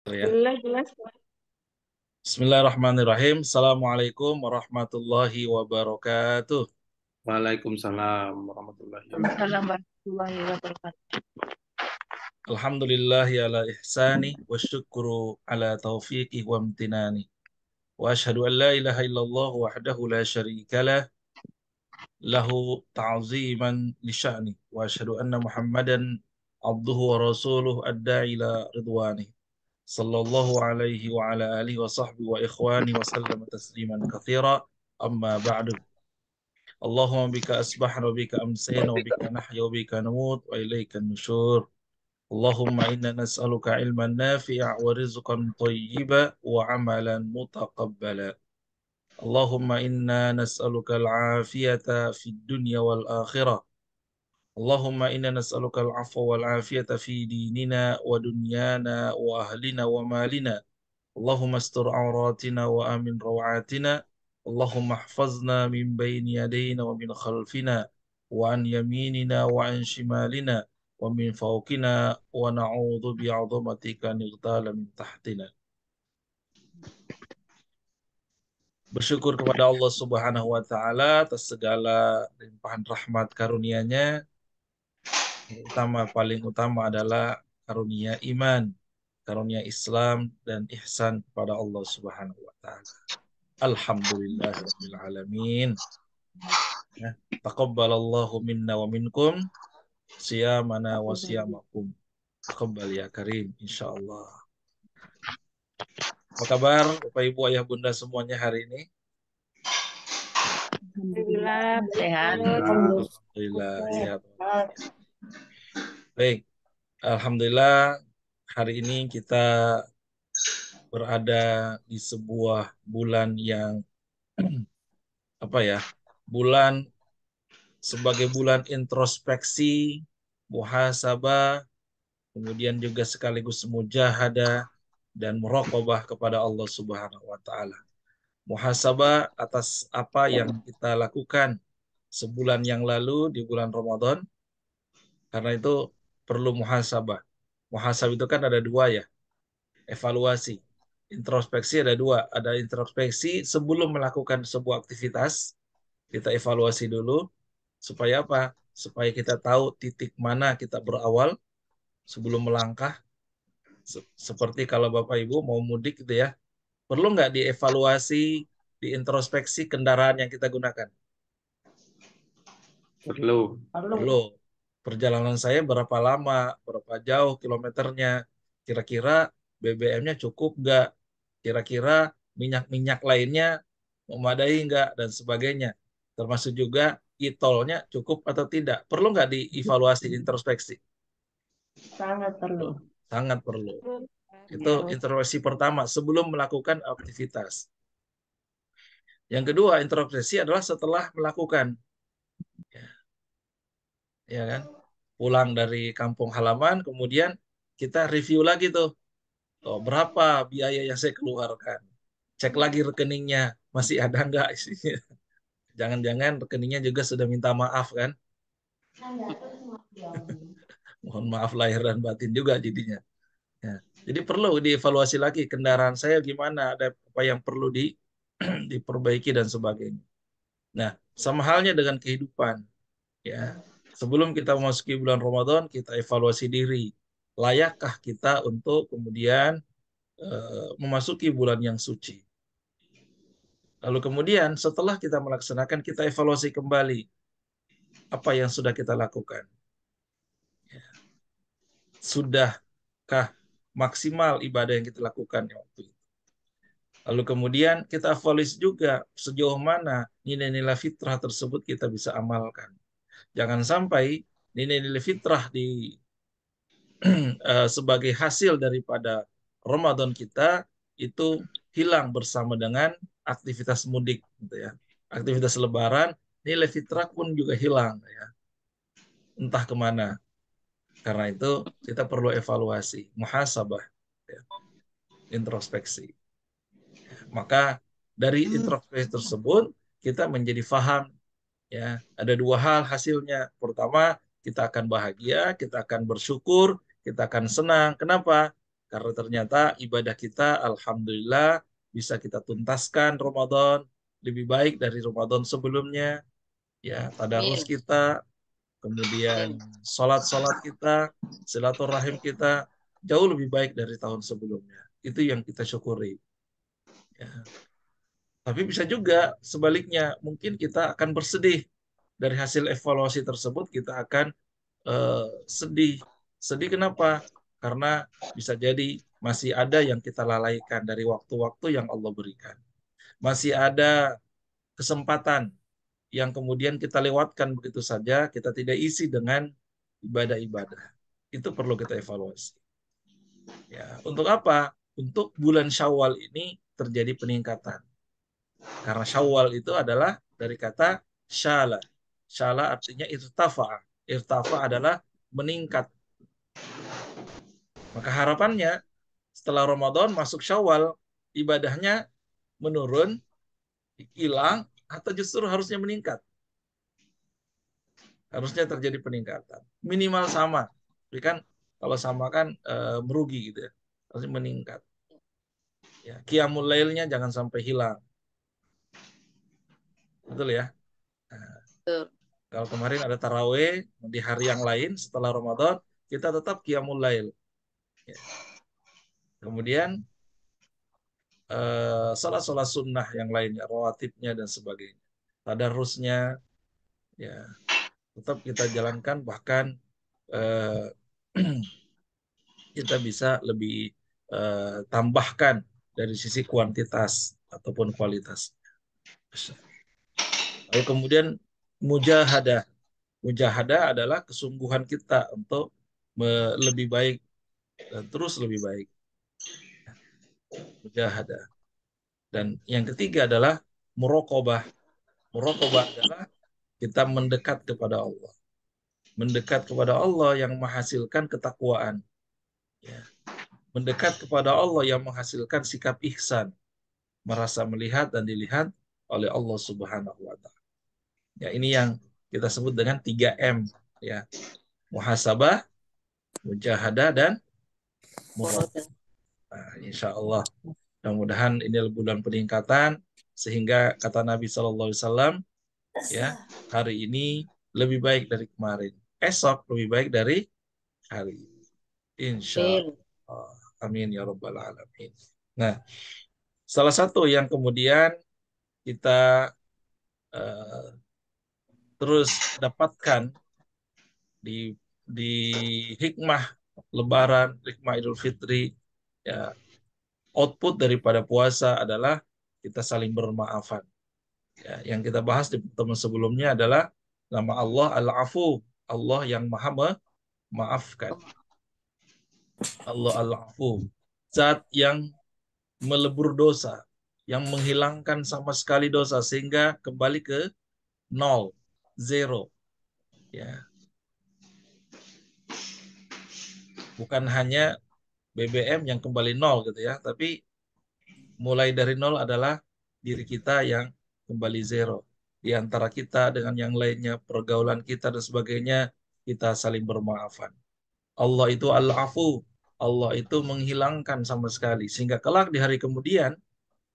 Ya. Jelas, jelas. Bismillahirrahmanirrahim. Assalamualaikum warahmatullahi wabarakatuh. Waalaikumsalam warahmatullahi wabarakatuh. Waalaikumsalam warahmatullahi wabarakatuh. Alhamdulillahi ala ihsani wa syukru ala taufiqih wa amtinani. Wa ashhadu an la ilaha illallah wahdahu la syarika lah lahu ta'ziman li sya'ni. Wa ashhadu anna Muhammadan abduhu wa rasuluh adda'i ila ridwani. Sallallahu alaihi wa ala alihi wa sahbihi wa ikhwani wa sallama tasliman katsira. Amma ba'du. Allahumma bika asbahna wa bika amsayna wa bika nahya wa bika namut wa ilaika nusyur. Allahumma inna nas'aluka ilman nafi'a wa rizqan thayyiba wa amalan mutaqabbala. Allahumma inna nas'aluka al-afiyata fid dunya wal akhirah. Allahumma inna nas'aluka al-afwa wal afiyata fi dinina wa dunyana wa ahlina wa malina. Allahumma astur auratina wa amin rawatina. Allahumma hafazna min bayni yadayna wa min khalfina wa an yaminina wa an shimalina wa min fawqina wa na'udzu bi'azamatika nightala min tahtina. Bersyukur kepada Allah Subhanahu wa taala atas segala limpahan rahmat karunia-Nya. Paling utama adalah karunia iman, karunia Islam dan ihsan kepada Allah Subhanahu wa taala. Alhamdulillahirabbil alamin. Ya, taqabbalallahu minna wa minkum siyamana wa siyamakum. Taqabbal ya karim insyaallah. Apa kabar Bapak Ibu Ayah Bunda semuanya hari ini? Alhamdulillah, sehat. Alhamdulillah sehat. Baik, alhamdulillah hari ini kita berada di sebuah bulan yang bulan sebagai bulan introspeksi, muhasabah, kemudian juga sekaligus mujahadah dan muraqabah kepada Allah Subhanahu wa taala. Muhasabah atas apa yang kita lakukan sebulan yang lalu di bulan Ramadan. Karena itu perlu muhasabah. Muhasabah itu kan ada dua ya, evaluasi. Introspeksi ada dua, ada introspeksi sebelum melakukan sebuah aktivitas, kita evaluasi dulu supaya apa? Supaya kita tahu titik mana kita berawal sebelum melangkah. Seperti kalau Bapak Ibu mau mudik gitu ya, perlu nggak dievaluasi, diintrospeksi kendaraan yang kita gunakan? Perlu. Perlu. Perjalanan saya berapa lama, berapa jauh kilometernya, kira-kira BBM-nya cukup nggak, kira-kira minyak-minyak lainnya memadai nggak, dan sebagainya. Termasuk juga e-tol-nya cukup atau tidak. Perlu nggak dievaluasi, introspeksi? Sangat perlu. Sangat perlu. Itu Ya. introspeksi pertama sebelum melakukan aktivitas. Yang kedua, introspeksi adalah setelah melakukan. Ya kan? Pulang dari kampung halaman, kemudian kita review lagi tuh. Oh, berapa biaya yang saya keluarkan? Cek lagi rekeningnya, masih ada nggak isinya? Jangan-jangan rekeningnya juga sudah minta maaf kan? Mohon maaf lahir dan batin juga jadinya. Ya. Jadi perlu dievaluasi lagi kendaraan saya gimana, ada apa yang perlu diperbaiki dan sebagainya. Nah, sama halnya dengan kehidupan. Ya, sebelum kita memasuki bulan Ramadan, kita evaluasi diri. Layakkah kita untuk kemudian memasuki bulan yang suci? Lalu kemudian setelah kita melaksanakan, kita evaluasi kembali apa yang sudah kita lakukan. Sudahkah maksimal ibadah yang kita lakukan waktu itu? Lalu kemudian kita evaluasi juga sejauh mana nilai-nilai fitrah tersebut kita bisa amalkan. Jangan sampai nilai-nilai fitrah sebagai hasil daripada Ramadan kita itu hilang bersama dengan aktivitas mudik gitu ya. Aktivitas lebaran, nilai fitrah pun juga hilang ya. Entah kemana. Karena itu kita perlu evaluasi, muhasabah, ya, introspeksi. Maka dari introspeksi tersebut kita menjadi faham ya, ada dua hal hasilnya. Pertama, kita akan bahagia, kita akan bersyukur, kita akan senang. Kenapa? Karena ternyata ibadah kita alhamdulillah bisa kita tuntaskan Ramadan lebih baik dari Ramadan sebelumnya. Ya, tadarus Amin. kita, kemudian sholat-sholat kita, silaturahim kita jauh lebih baik dari tahun sebelumnya. Itu yang kita syukuri. Ya. Tapi bisa juga sebaliknya, mungkin kita akan bersedih dari hasil evaluasi tersebut. Kita akan sedih. Sedih kenapa? Karena bisa jadi masih ada yang kita lalaikan dari waktu-waktu yang Allah berikan. Masih ada kesempatan yang kemudian kita lewatkan begitu saja, kita tidak isi dengan ibadah-ibadah. Itu perlu kita evaluasi. Ya, untuk apa? Untuk bulan Syawal ini terjadi peningkatan. Karena Syawal itu adalah dari kata syala. Syala artinya irtafa. Irtafa adalah meningkat. Maka harapannya setelah Ramadan masuk Syawal, ibadahnya menurun, hilang, atau justru harusnya meningkat. Harusnya terjadi peningkatan. Minimal sama. Tapi kan kalau sama kan merugi gitu ya. Harusnya meningkat. Ya, qiyamul lailnya jangan sampai hilang. Betul ya? Nah, Betul. kalau kemarin ada taraweh di hari yang lain setelah Ramadan, kita tetap qiyamul lail. Ya. Kemudian sholat-sholat sunnah yang lainnya, rawatibnya dan sebagainya. Tadarusnya, ya tetap kita jalankan, bahkan eh, kita bisa lebih tambahkan dari sisi kuantitas ataupun kualitas. Lalu kemudian mujahadah. Mujahadah adalah kesungguhan kita untuk lebih baik dan terus lebih baik. Mujahadah. Dan yang ketiga adalah muraqabah. Muraqabah adalah kita mendekat kepada Allah. Mendekat kepada Allah yang menghasilkan ketakwaan. Ya. Mendekat kepada Allah yang menghasilkan sikap ihsan. Merasa melihat dan dilihat oleh Allah Subhanahu wa Ta'ala. Ya, ini yang kita sebut dengan 3M, ya. Muhasabah, mujahadah, dan muraqabah. Nah, insya Allah mudah-mudahan ini bulan peningkatan sehingga kata Nabi SAW, ya, hari ini lebih baik dari kemarin, esok lebih baik dari hari ini. Insya Amin. Allah. Amin ya rabbal alamin. Nah, salah satu yang kemudian kita eh, terus dapatkan di hikmah Lebaran, hikmah Idul Fitri, ya, output daripada puasa adalah kita saling bermaafan. Ya, yang kita bahas di pertemuan sebelumnya adalah nama Allah Al-Afu, Allah yang Maha memaafkan. Allah Al-Afu, zat yang melebur dosa, yang menghilangkan sama sekali dosa sehingga kembali ke nol, zero. Ya, bukan hanya BBM yang kembali nol gitu ya, tapi mulai dari nol adalah diri kita yang kembali zero. Di antara kita dengan yang lainnya, pergaulan kita dan sebagainya, kita saling bermaafan. Allah itu Al-Afu. Allah itu menghilangkan sama sekali. Sehingga kelak di hari kemudian,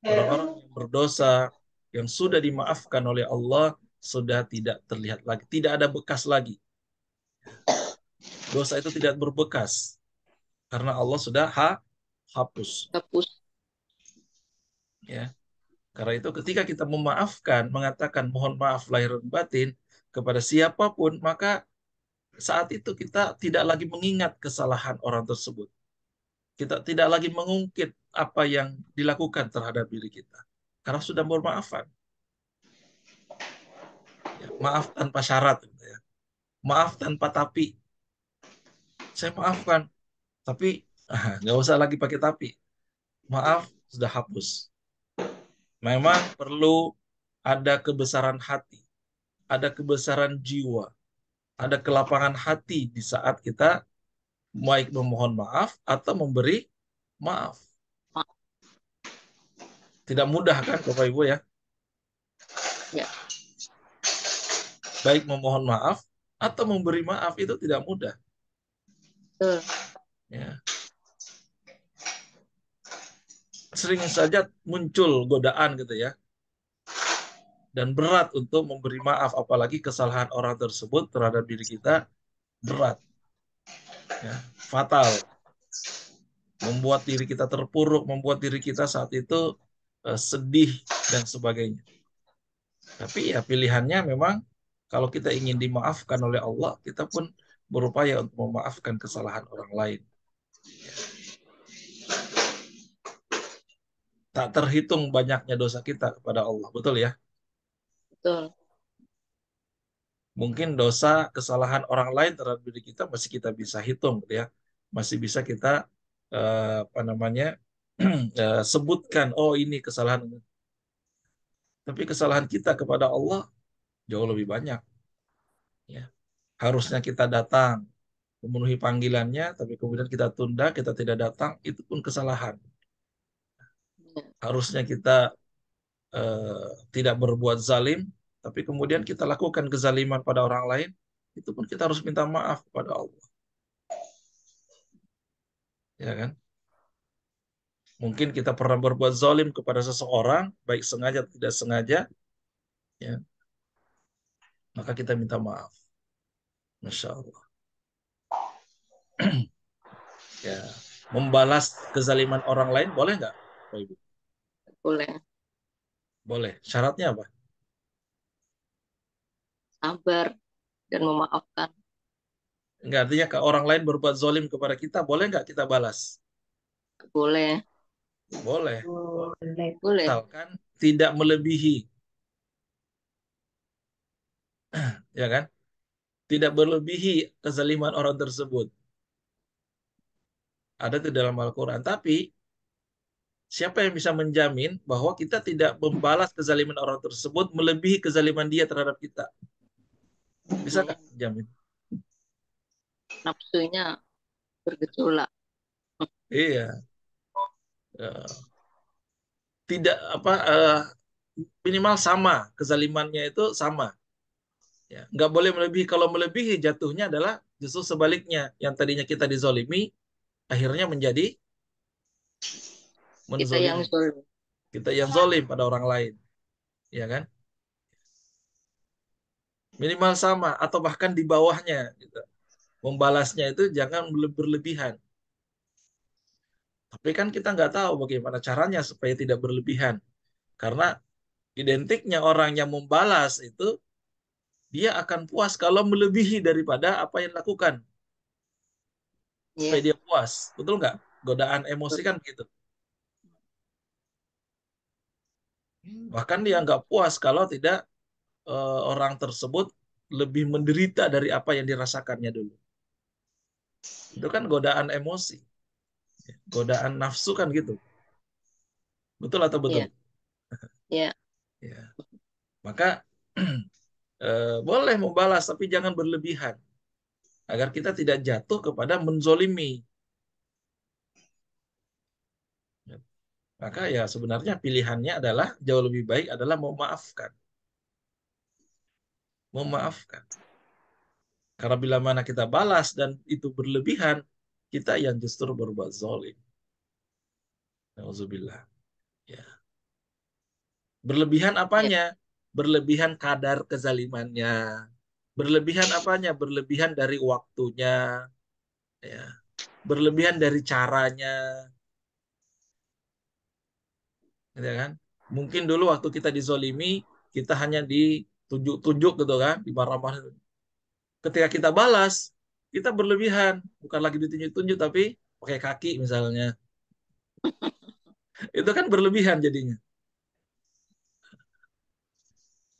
orang-orang yang berdosa, yang sudah dimaafkan oleh Allah, sudah tidak terlihat lagi. Tidak ada bekas lagi. Dosa itu tidak berbekas. Karena Allah sudah hapus. Hapus. Ya. Karena itu ketika kita memaafkan, mengatakan mohon maaf lahir dan batin kepada siapapun, maka saat itu kita tidak lagi mengingat kesalahan orang tersebut. Kita tidak lagi mengungkit apa yang dilakukan terhadap diri kita. Karena sudah bermaafan. Ya, maaf tanpa syarat. Gitu ya. Maaf tanpa tapi. Saya maafkan, tapi nggak usah lagi pakai tapi. Maaf sudah hapus. Memang perlu ada kebesaran hati, ada kebesaran jiwa, ada kelapangan hati di saat kita baik memohon maaf atau memberi maaf. Tidak mudah kan Bapak Ibu ya? Ya. Baik memohon maaf atau memberi maaf itu tidak mudah. Betul. Ya. sering saja muncul godaan gitu ya, dan berat untuk memberi maaf, apalagi kesalahan orang tersebut terhadap diri kita berat, ya, fatal, membuat diri kita terpuruk, membuat diri kita saat itu sedih dan sebagainya. Tapi ya pilihannya memang kalau kita ingin dimaafkan oleh Allah, kita pun berupaya untuk memaafkan kesalahan orang lain. Ya. Tak terhitung banyaknya dosa kita kepada Allah, betul ya? Betul. Mungkin dosa, kesalahan orang lain terhadap diri kita masih kita bisa hitung, gitu ya. Masih bisa kita apa namanya sebutkan, oh ini kesalahan. Tapi kesalahan kita kepada Allah jauh lebih banyak. Ya. Harusnya kita datang memenuhi panggilannya, tapi kemudian kita tunda, kita tidak datang, itu pun kesalahan. Ya. Harusnya kita tidak berbuat zalim, tapi kemudian kita lakukan kezaliman pada orang lain, itu pun kita harus minta maaf kepada Allah. Ya kan? Mungkin kita pernah berbuat zalim kepada seseorang, baik sengaja atau tidak sengaja, ya, maka kita minta maaf. Masya Allah. Ya, membalas kezaliman orang lain boleh nggak, Bapak Ibu? Boleh. Boleh. Syaratnya apa? Sabar dan memaafkan. Enggak, artinya kalau orang lain berbuat zalim kepada kita, boleh nggak kita balas? Boleh. Boleh. Boleh. Asalkan tidak melebihi, ya kan? Tidak berlebihi kezaliman orang tersebut. Ada di dalam Al-Quran. Tapi siapa yang bisa menjamin bahwa kita tidak membalas kezaliman orang tersebut melebihi kezaliman dia terhadap kita? Bisa nggak menjamin? Nafsunya bergejolak. Iya. Tidak apa minimal sama, kezalimannya itu sama. Ya, nggak boleh melebihi. Kalau melebihi jatuhnya adalah justru sebaliknya. Yang tadinya kita dizolimi, akhirnya menjadi Kita yang menzolimi. zalim. Kita yang zolim pada orang lain. Ya kan? Minimal sama atau bahkan di bawahnya. Gitu. Membalasnya itu jangan berlebihan. Tapi kan kita nggak tahu bagaimana caranya supaya tidak berlebihan. Karena identiknya orang yang membalas itu, dia akan puas kalau melebihi daripada apa yang dilakukan. Supaya Ya. dia puas. Betul nggak? Godaan emosi kan gitu. Bahkan dia nggak puas kalau tidak orang tersebut lebih menderita dari apa yang dirasakannya dulu. Itu kan godaan emosi. Godaan nafsu kan gitu. Betul atau betul? Ya. Ya. Ya. Maka boleh membalas, tapi jangan berlebihan. Agar kita tidak jatuh kepada menzolimi. Maka ya sebenarnya pilihannya adalah jauh lebih baik adalah memaafkan. Memaafkan. Karena bila mana kita balas dan itu berlebihan, kita yang justru berbuat zalim. Nauzubillah. Ya. Berlebihan Ya. apanya? Berlebihan kadar kezalimannya. Berlebihan apanya? Berlebihan dari waktunya, ya. Berlebihan dari caranya, ya kan? Mungkin dulu waktu kita dizolimi, kita hanya ditunjuk-tunjuk gitu kan, dimarah-marah. Ketika kita balas, kita berlebihan, bukan lagi ditunjuk-tunjuk tapi pakai kaki misalnya. Itu kan berlebihan jadinya.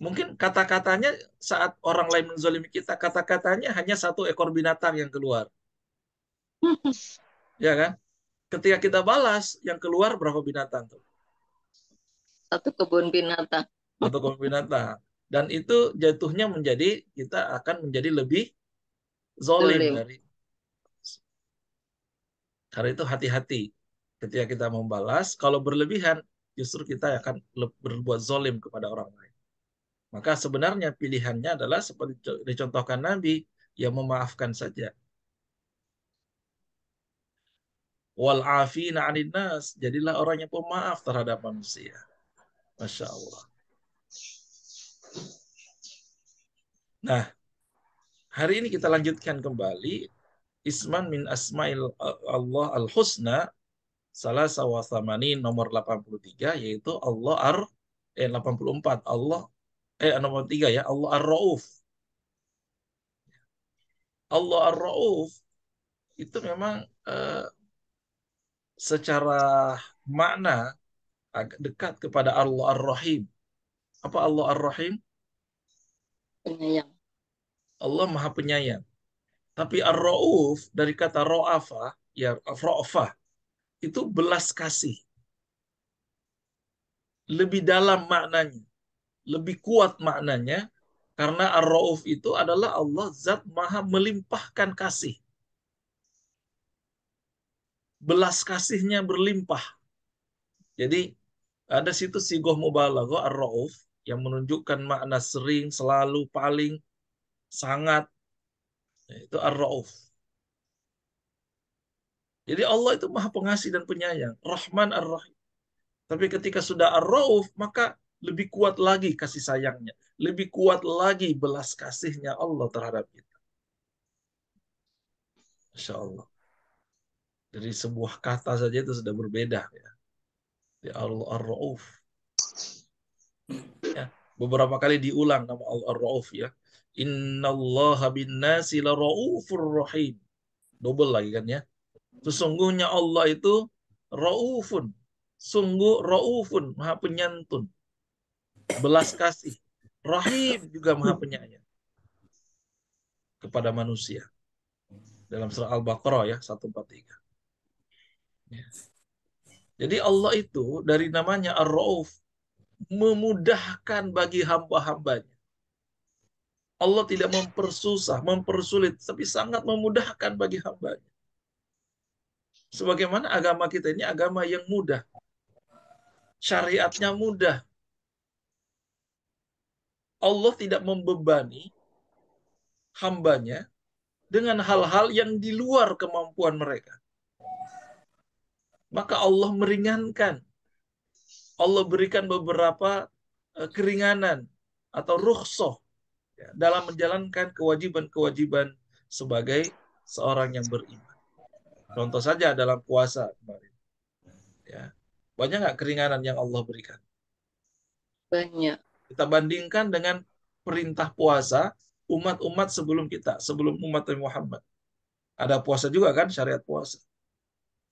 Mungkin kata-katanya saat orang lain menzolimi kita, kata-katanya hanya satu ekor binatang yang keluar. Ya kan? Ketika kita balas, yang keluar berapa binatang tuh? Satu kebun binatang. Satu ekor binatang. Dan itu jatuhnya menjadi, kita akan menjadi lebih zolim Zalim. dari. Karena itu hati-hati. Ketika kita membalas, kalau berlebihan, justru kita akan berbuat zolim kepada orang lain. Maka sebenarnya pilihannya adalah seperti dicontohkan Nabi, yang memaafkan saja. wal afina 'anil nas. Jadilah orang yang pemaaf terhadap manusia. Masya Allah. Nah, hari ini kita lanjutkan kembali Isman min Asma'il Allah al-Husna salah sawathamani nomor 83, yaitu Allah 84, Allah 83 ya, Allah Ar-Rauf. Allah Ar-Rauf itu memang secara makna agak dekat kepada Allah Ar-Rahim. Apa Allah Ar-Rahim? Penyayang. Allah Maha Penyayang. Tapi Ar-Rauf dari kata Ra'afa, ya Ra'afah, itu belas kasih. Lebih dalam maknanya, lebih kuat maknanya, karena Ar-Rauf itu adalah Allah Zat Maha melimpahkan kasih. Belas kasihnya berlimpah. Jadi ada situ sigoh mubalaghah Ar-Rauf yang menunjukkan makna sering, selalu, paling, sangat. Itu Ar-Rauf. Jadi Allah itu Maha Pengasih dan Penyayang, Rahman Ar-Rahim. Tapi ketika sudah Ar-Rauf, maka lebih kuat lagi kasih sayangnya, lebih kuat lagi belas kasihnya Allah terhadap kita. Masya Allah. Dari sebuah kata saja itu sudah berbeda ya. Ya Allah Ar-Rauf. Ya, beberapa kali diulang nama Allah Ar-Rauf ya. Innallaha bin nasi la raufur rahim. Double lagi kan ya. Sesungguhnya Allah itu raufun. Sungguh raufun, Maha Penyantun. Belas kasih. Rahim juga Maha Penyayang kepada manusia. Dalam surah Al-Baqarah ya 143. Ya. Jadi Allah itu dari namanya Ar-Rauf memudahkan bagi hamba-hambanya. Allah tidak mempersusah, mempersulit, tapi sangat memudahkan bagi hambanya. Sebagaimana agama kita ini agama yang mudah. Syariatnya mudah. Allah tidak membebani hambanya dengan hal-hal yang di luar kemampuan mereka. Maka Allah meringankan. Allah berikan beberapa keringanan atau rukhsah ya, dalam menjalankan kewajiban-kewajiban sebagai seorang yang beriman. Contoh saja dalam puasa kemarin. Ya. Banyak nggak keringanan yang Allah berikan? Banyak. Kita bandingkan dengan perintah puasa umat-umat sebelum kita, sebelum umat Nabi Muhammad. Ada puasa juga kan, syariat puasa.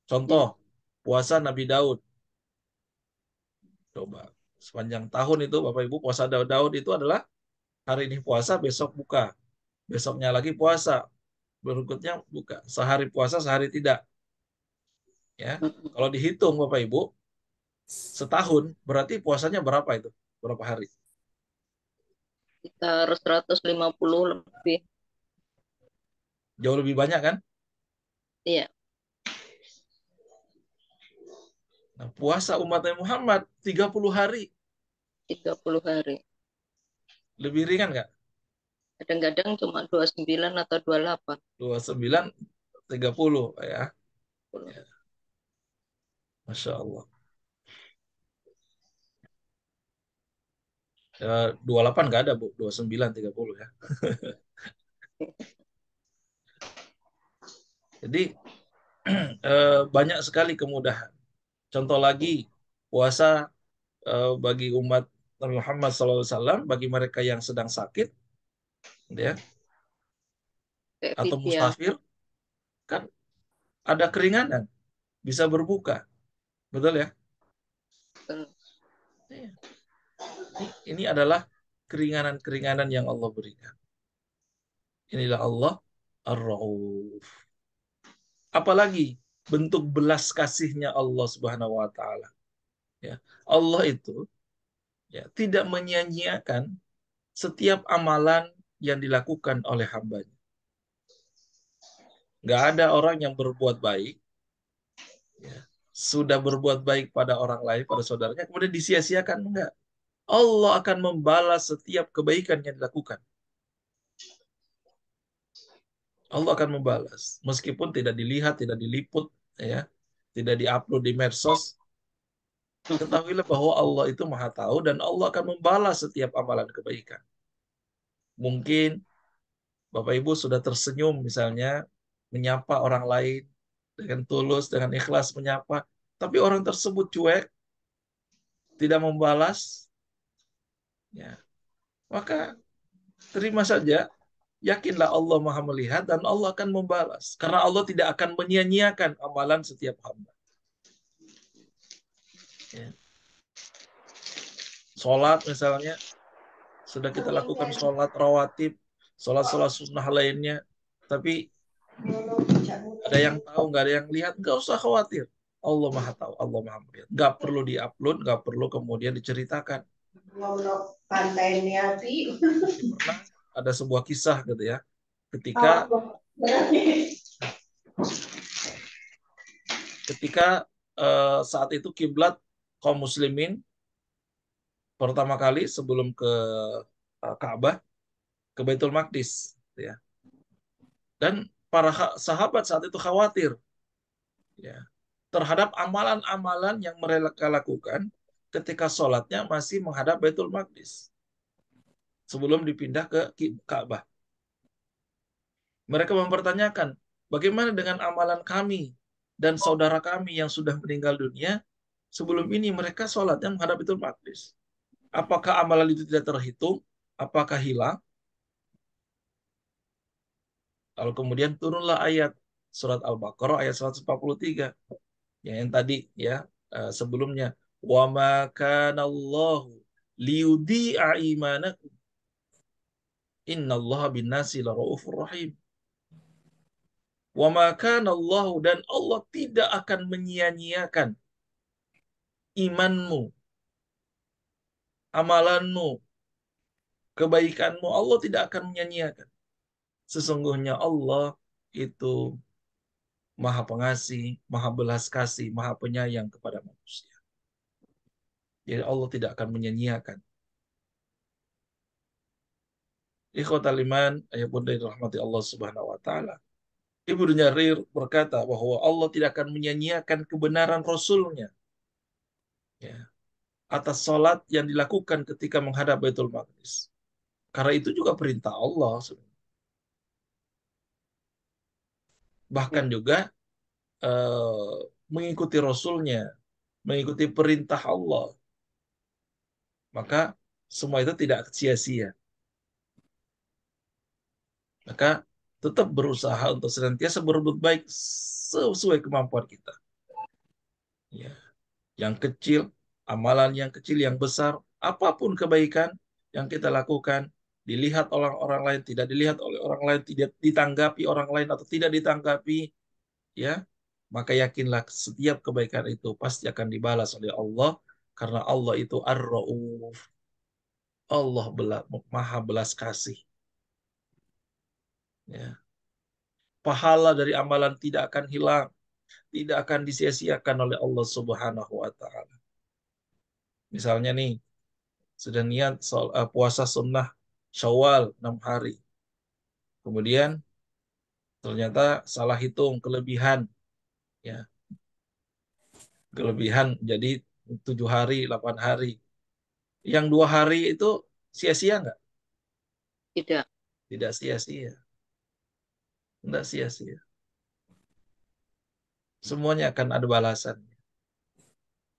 Contoh, Ya. puasa Nabi Daud. Coba, sepanjang tahun itu Bapak Ibu, puasa Daud itu adalah hari ini puasa, besok buka. Besoknya lagi puasa, berikutnya buka. Sehari puasa, sehari tidak. Ya, kalau dihitung Bapak Ibu, setahun berarti puasanya berapa itu? Berapa hari? Sekitar 150 lebih. Jauh lebih banyak kan? Iya. Nah, puasa umat Nabi Muhammad 30 hari. 30 hari. Lebih ringan nggak? Kadang-kadang cuma 29 atau 28. 29, 30 ya. Ya. Masya Allah. Ya, 28 nggak ada, Bu. 29, 30 ya. Jadi banyak sekali kemudahan. Contoh lagi, puasa bagi umat Nabi Muhammad SAW, bagi mereka yang sedang sakit, ya, Kayak atau Vidya. mustafir, kan ada keringanan, bisa berbuka. Betul ya? Iya. Ini adalah keringanan-keringanan yang Allah berikan. Inilah Allah Ar-Rauf. Apalagi bentuk belas kasihnya Allah Subhanahu wa taala. Ya. Allah itu ya tidak menyia-nyiakan setiap amalan yang dilakukan oleh hambanya. Nggak ada orang yang berbuat baik, ya, sudah berbuat baik pada orang lain, pada saudaranya, kemudian disia-siakan. Enggak. Allah akan membalas setiap kebaikan yang dilakukan. Allah akan membalas, meskipun tidak dilihat, tidak diliput, ya, tidak diupload di medsos, ketahuilah bahwa Allah itu Maha tahu dan Allah akan membalas setiap amalan kebaikan. Mungkin Bapak Ibu sudah tersenyum misalnya menyapa orang lain dengan tulus, dengan ikhlas menyapa, tapi orang tersebut cuek, tidak membalas, ya, maka terima saja, yakinlah Allah Maha melihat dan Allah akan membalas. Karena Allah tidak akan menyia-nyiakan amalan setiap hamba. Ya. Sholat misalnya, sudah kita lakukan sholat rawatib, sholat-sholat sunnah lainnya, tapi ada yang tahu, nggak ada yang lihat, nggak usah khawatir. Allah Maha tahu, Allah Maha melihat. Nggak perlu diupload, nggak perlu kemudian diceritakan. Pernah ada sebuah kisah gitu ya, ketika saat itu kiblat kaum muslimin pertama kali sebelum ke Ka'bah, ke Baitul Maqdis, gitu ya. Dan para sahabat saat itu khawatir, ya, terhadap amalan-amalan yang mereka lakukan ketika sholatnya masih menghadap Baitul Maqdis sebelum dipindah ke Ka'bah. Mereka mempertanyakan, bagaimana dengan amalan kami dan saudara kami yang sudah meninggal dunia? Sebelum ini mereka sholatnya menghadap Baitul Maqdis. Apakah amalan itu tidak terhitung? Apakah hilang? Lalu kemudian turunlah ayat surat Al-Baqarah ayat 143 yang tadi ya, sebelumnya, wa ma kana Allahu liyudhi'a imanakum innallaha bin-nasi laraufur rahim. Wa ma kana Allahu, dan Allah tidak akan menyia-nyiakan imanmu, amalanmu, kebaikanmu. Allah tidak akan menyia-nyiakan. Sesungguhnya Allah itu Maha Pengasih, Maha Belas Kasih, Maha Penyayang kepada manusia. Jadi Allah tidak akan menyia-nyiakan. Ikhwatal iman, ayah bunda yang dirahmati Allah Subhanahu wa taala. Ibnu Jarir berkata bahwa Allah tidak akan menyia-nyiakan kebenaran Rasulnya, ya, atas salat yang dilakukan ketika menghadap Baitul Maqdis. Karena itu juga perintah Allah. Bahkan juga mengikuti Rasulnya, mengikuti perintah Allah, maka semua itu tidak sia-sia. Maka tetap berusaha untuk senantiasa berbuat baik sesuai kemampuan kita. Ya. Yang kecil, amalan yang kecil, yang besar, apapun kebaikan yang kita lakukan, dilihat oleh orang lain, tidak dilihat oleh orang lain, tidak ditanggapi orang lain atau tidak ditanggapi, ya, maka yakinlah setiap kebaikan itu pasti akan dibalas oleh Allah, karena Allah itu Ar-Rauf. Allah Maha belas kasih. Ya. Pahala dari amalan tidak akan hilang, tidak akan disia-siakan oleh Allah Subhanahu wa taala. Misalnya nih, sudah niat puasa sunnah Syawal 6 hari. Kemudian ternyata salah hitung kelebihan, ya. Kelebihan jadi 7 hari, 8 hari. Yang 2 hari itu sia-sia nggak? Tidak. Tidak sia-sia. Tidak sia-sia. Semuanya akan ada balasan.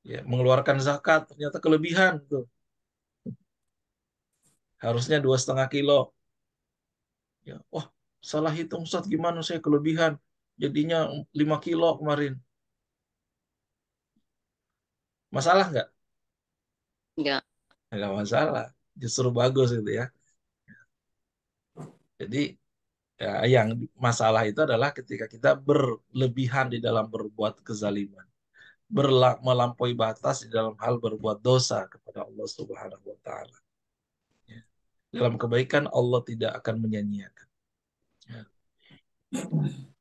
Ya, mengeluarkan zakat ternyata kelebihan tuh. Harusnya 2,5 kilo. Ya, wah, salah hitung Ustaz, gimana saya kelebihan? Jadinya 5 kilo kemarin. Masalah nggak? Enggak. Nggak masalah. Justru bagus gitu ya. Jadi ya, yang masalah itu adalah ketika kita berlebihan di dalam berbuat kezaliman. Melampaui batas di dalam hal berbuat dosa kepada Allah Subhanahu wa taala. Ya. Dalam kebaikan Allah tidak akan menyia-nyiakan. Ya.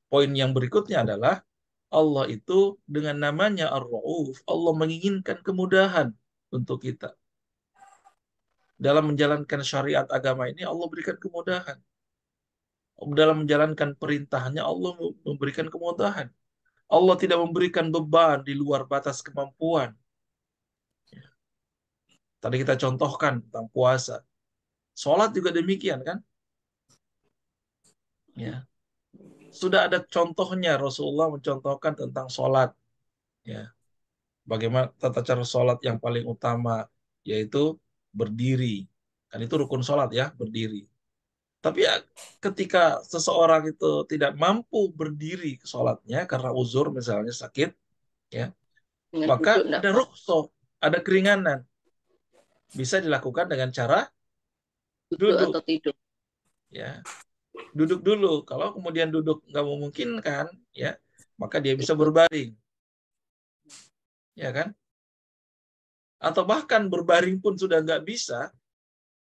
Poin yang berikutnya adalah Allah itu dengan namanya Ar-Rauf, Allah menginginkan kemudahan untuk kita. Dalam menjalankan syariat agama ini Allah berikan kemudahan. Dalam menjalankan perintahnya Allah memberikan kemudahan. Allah tidak memberikan beban di luar batas kemampuan. Tadi kita contohkan tentang puasa. Sholat juga demikian kan? Ya. Sudah ada contohnya, Rasulullah mencontohkan tentang sholat. Ya. Bagaimana tata cara sholat yang paling utama, yaitu berdiri. Kan itu rukun sholat ya, berdiri. Tapi ya, ketika seseorang itu tidak mampu berdiri ke sholatnya karena uzur misalnya sakit, ya, Dengan duduk maka enggak ada apa. rukhsah, ada keringanan. Bisa dilakukan dengan cara Duduk duduk, atau tidur. ya. Duduk dulu. Kalau kemudian duduk nggak memungkinkan, ya, maka dia bisa Tidur. berbaring, ya kan? Atau bahkan berbaring pun sudah nggak bisa,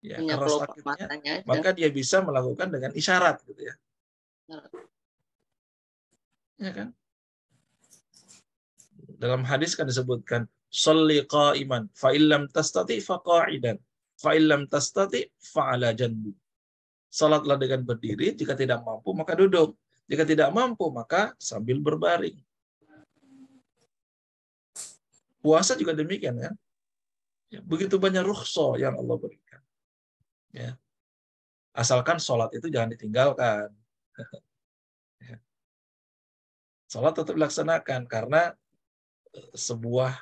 ya, Hanya karena kelopak sakitnya, matanya aja. maka dia bisa melakukan dengan isyarat, gitu ya, ya kan? Dalam hadis kan disebutkan, "Shalli qa'iman, fa illam tastati fa qa'idan, fa illam tastati fa ala janbi." Salatlah dengan berdiri, jika tidak mampu maka duduk. Jika tidak mampu maka sambil berbaring. Puasa juga demikian kan? Ya, begitu banyak rukhsah yang Allah berikan. Ya. Asalkan sholat itu jangan ditinggalkan. Ya. Sholat tetap dilaksanakan karena sebuah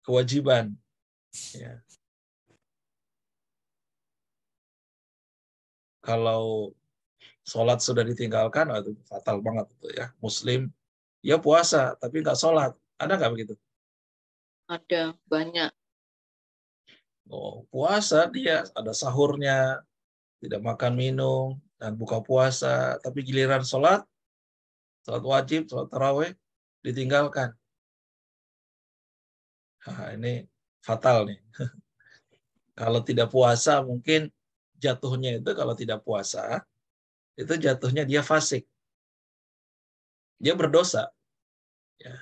kewajiban. Ya. Kalau sholat sudah ditinggalkan, itu fatal banget itu ya. Muslim, ya puasa tapi nggak sholat. Ada nggak begitu? Ada banyak. Oh, puasa dia ada sahurnya, tidak makan minum, dan buka puasa. Tapi giliran sholat wajib, sholat taraweh, ditinggalkan. Nah, ini fatal nih. Kalau tidak puasa mungkin jatuhnya itu, kalau tidak puasa itu jatuhnya dia fasik, dia berdosa. Ya.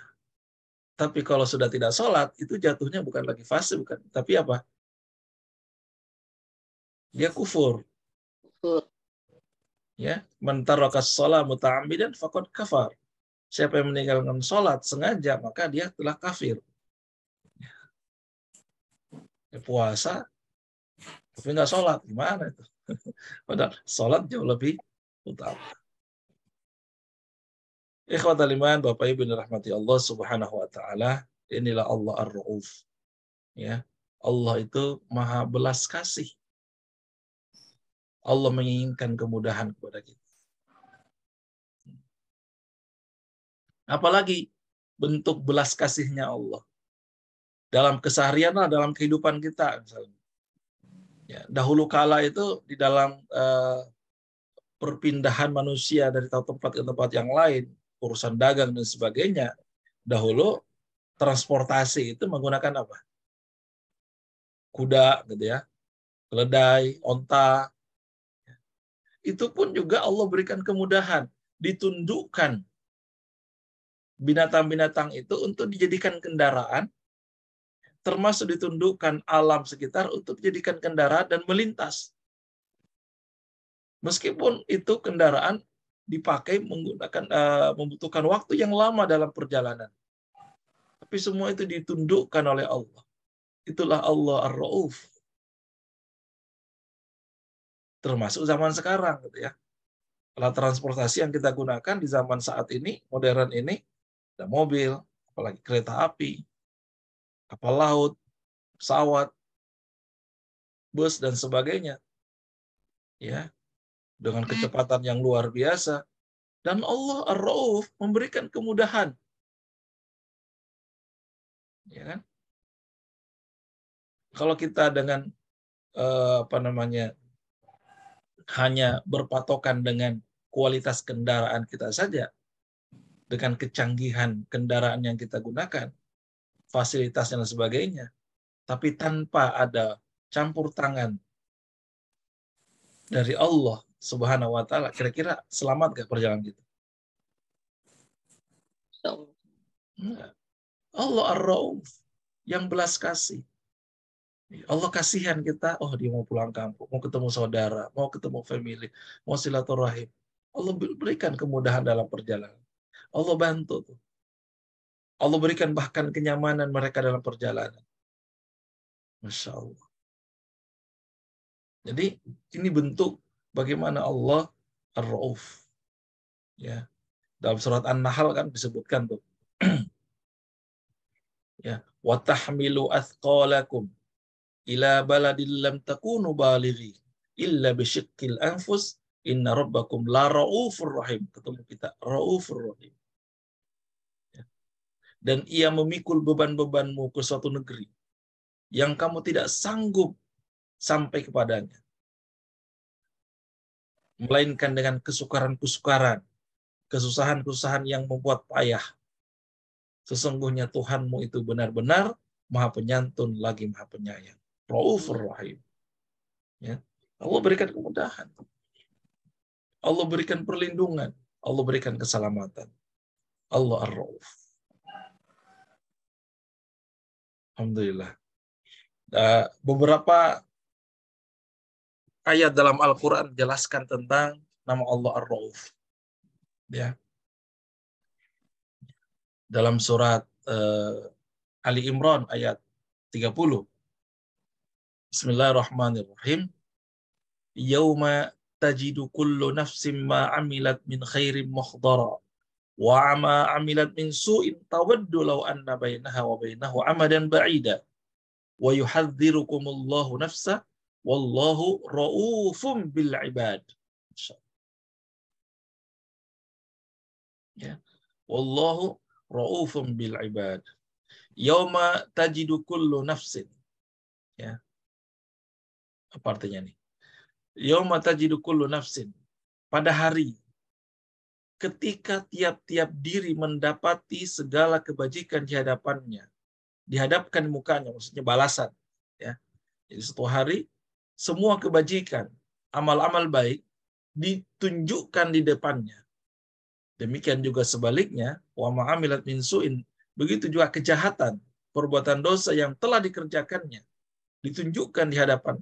Tapi kalau sudah tidak sholat itu jatuhnya bukan lagi fasik, bukan, tapi apa? Dia kufur. Kufur. Ya, man tarakas shalah muta'ammidan faqad kafar. Siapa yang meninggalkan sholat sengaja maka dia telah kafir. Ya, puasa tapi nggak sholat, gimana itu? Padahal sholat jauh lebih utama. Ikhwatal iman, Bapak Ibu yang dirahmati Allah Subhanahu wa taala, inilah Allah Ar-Rauf. Ya. Allah itu Maha belas kasih. Allah menginginkan kemudahan kepada kita. Apalagi bentuk belas kasihnya Allah dalam keseharian, dalam kehidupan kita misalnya. Ya, dahulu kala itu di dalam perpindahan manusia dari satu tempat ke tempat yang lain, urusan dagang dan sebagainya, dahulu transportasi itu menggunakan apa? Kuda, gitu ya, keledai, onta. Itu pun juga Allah berikan kemudahan, ditundukkan binatang-binatang itu untuk dijadikan kendaraan, termasuk ditundukkan alam sekitar untuk dijadikan kendaraan dan melintas. Meskipun itu kendaraan dipakai menggunakan membutuhkan waktu yang lama dalam perjalanan. Tapi semua itu ditundukkan oleh Allah. Itulah Allah Ar-Rauf. Termasuk zaman sekarang, gitu ya. Alat transportasi yang kita gunakan di zaman saat ini, modern ini, ada mobil, apalagi kereta api, kapal laut, pesawat, bus dan sebagainya. Ya, dengan kecepatan yang luar biasa. Dan Allah Ar-Rauf memberikan kemudahan. Ya kan? Kalau kita dengan hanya berpatokan dengan kualitas kendaraan kita saja, dengan kecanggihan kendaraan yang kita gunakan, fasilitas dan sebagainya, tapi tanpa ada campur tangan dari Allah Subhanahu wa taala, kira-kira selamat gak perjalanan kita? So, Allah Ar-Rauf, yang belas kasih. Allah kasihan kita, oh dia mau pulang kampung, mau ketemu saudara, mau ketemu family, mau silaturahim. Allah berikan kemudahan dalam perjalanan. Allah bantu tuh. Allah berikan bahkan kenyamanan mereka dalam perjalanan. Masya Allah. Jadi ini bentuk bagaimana Allah Ar-Rauf. Ya. Dalam surat An-Nahl kan disebutkan tuh. Ya, wa tahmilu athqalakum ila baladil lam takunu balighi illa bisyiqqil anfus inna rabbakum la raufur rahim. Ketemu kita, raufur rahim. Ya. Dan ia memikul beban-bebanmu ke suatu negeri yang kamu tidak sanggup sampai kepadanya, melainkan dengan kesukaran-kesukaran, kesusahan-kesusahan yang membuat payah. Sesungguhnya Tuhanmu itu benar-benar Maha Penyantun lagi Maha Penyayang. Raufur Rahim. Ya. Allah berikan kemudahan. Allah berikan perlindungan. Allah berikan keselamatan. Allah Ar-Rauf. Alhamdulillah. Beberapa ayat dalam Al-Quran jelaskan tentang nama Allah Ar-Rauf. Ya. Dalam surat Ali Imran ayat 30. Bismillahirrahmanirrahim. Yauma tajidu kullu nafsin ma amilat min khairin muhdara wa ma amilat min su'in tawaddu law anna bainaha wa bainahu amadan ba'ida wa yuhadzirukumullahu nafsa wallahu raufum bil ibad. Ya. Wallahu raufum bil ibad. Yauma tajidu kullu nafsin. Ya. Apa artinya nih? Yauma tajidu kullu nafsin. Pada hari ketika tiap-tiap diri mendapati segala kebajikan di hadapannya, dihadapkan mukanya, maksudnya balasan. Ya. Jadi suatu hari semua kebajikan, amal-amal baik ditunjukkan di depannya. Demikian juga sebaliknya, wa ma'amilat min su'in, begitu juga kejahatan, perbuatan dosa yang telah dikerjakannya ditunjukkan di hadapan.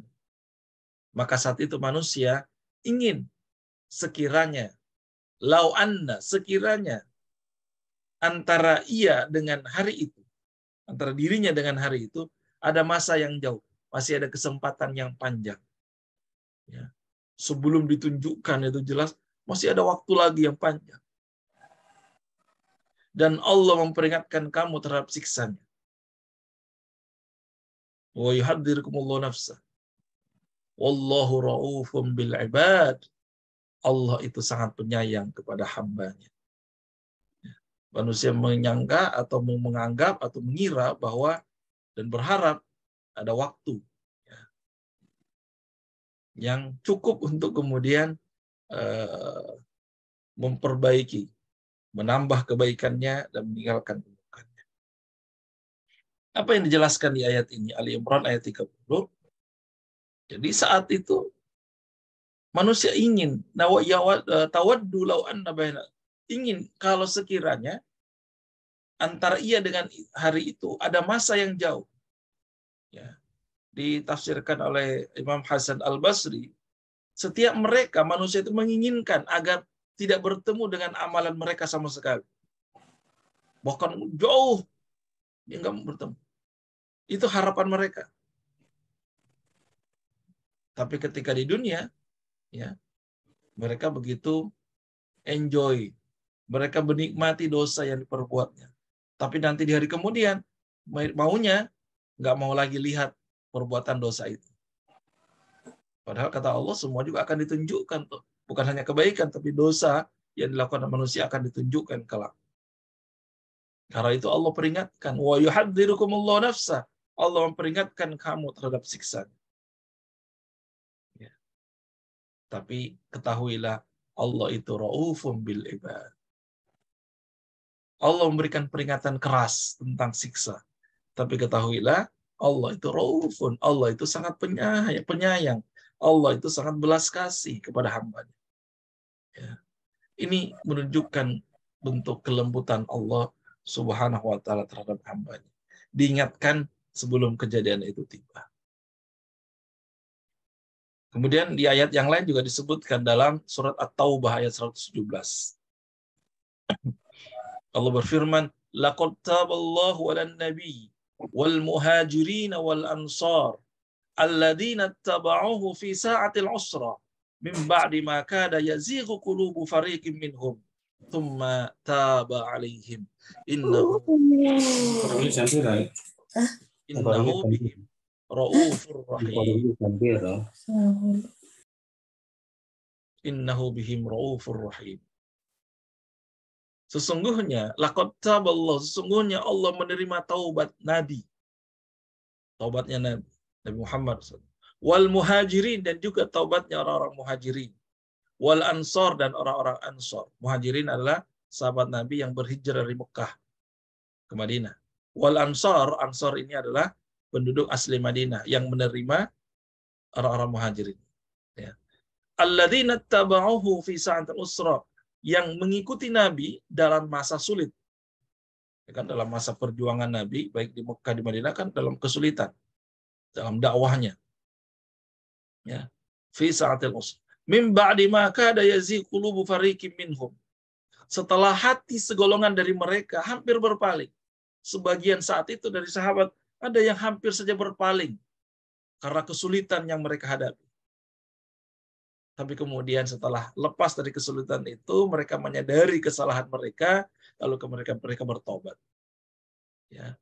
Maka saat itu manusia ingin sekiranya, lau anna, sekiranya antara ia dengan hari itu, antara dirinya dengan hari itu, ada masa yang jauh, masih ada kesempatan yang panjang. Ya. Sebelum ditunjukkan itu jelas, masih ada waktu lagi yang panjang. Dan Allah memperingatkan kamu terhadap siksanya. Wa yuhadzirukumullahu nafsa. Wallahu raufum bil ibad. Allah itu sangat penyayang kepada hambanya. Manusia menyangka atau menganggap atau mengira bahwa dan berharap ada waktu yang cukup untuk kemudian memperbaiki, menambah kebaikannya dan meninggalkan keburukannya. Apa yang dijelaskan di ayat ini, Ali Imran ayat 30. Jadi saat itu manusia ingin tawaddu law anna baina, ingin kalau sekiranya antara ia dengan hari itu ada masa yang jauh. Ya. Ditafsirkan oleh Imam Hasan Al-Basri, setiap mereka manusia itu menginginkan agar tidak bertemu dengan amalan mereka sama sekali. Bahkan jauh dia enggak bertemu. Itu harapan mereka. Tapi ketika di dunia, ya, mereka begitu enjoy, mereka menikmati dosa yang diperbuatnya. Tapi nanti di hari kemudian maunya nggak mau lagi lihat perbuatan dosa itu. Padahal kata Allah semua juga akan ditunjukkan tuh, bukan hanya kebaikan tapi dosa yang dilakukan manusia akan ditunjukkan kelak. Karena itu Allah peringatkan, wa yuhadzirukumullahu nafsa. Allah memperingatkan kamu terhadap siksa. Ya. Tapi ketahuilah Allah itu raufum bil ibad. Allah memberikan peringatan keras tentang siksa. Tapi ketahuilah Allah itu raufun. Allah itu sangat penyayang. Allah itu sangat belas kasih kepada hambanya. Ya. Ini menunjukkan bentuk kelembutan Allah Subhanahu wa ta'ala terhadap hambanya. Diingatkan sebelum kejadian itu tiba. Kemudian di ayat yang lain juga disebutkan dalam surat At-Taubah ayat 117. Allah berfirman, laqad taballahu 'alan nabi wal muhajirin wal ansar alladzina tabauhu fi sa'atil usra min ba'di ma kada yazighu qulubu fariqin minhum thumma taba 'alaihim innahu bihim raufur rahim. Innahu bihim raufur rahim. Sesungguhnya laqad taballahu, sesungguhnya Allah menerima taubat Nabi. Taubatnya Nabi Muhammad SAW. Wal muhajirin, dan juga taubatnya orang-orang muhajirin. Wal ansor, dan orang-orang ansor. Muhajirin adalah sahabat Nabi yang berhijrah dari Mekah ke Madinah. Wal ansor, ansor ini adalah penduduk asli Madinah yang menerima orang-orang muhajirin. Ya. Alladzina tabauhu fi sa'atil usra, yang mengikuti Nabi dalam masa sulit. Ya kan, dalam masa perjuangan Nabi, baik di Mekah di Madinah kan dalam kesulitan, dalam dakwahnya. Ya. Fi sa'atil usra. Min ba'di ma kada yazighu qulubu fariqin minhum. Setelah hati segolongan dari mereka hampir berpaling. Sebagian saat itu dari sahabat ada yang hampir saja berpaling karena kesulitan yang mereka hadapi. Tapi kemudian setelah lepas dari kesulitan itu, mereka menyadari kesalahan mereka, lalu mereka bertobat. Ya.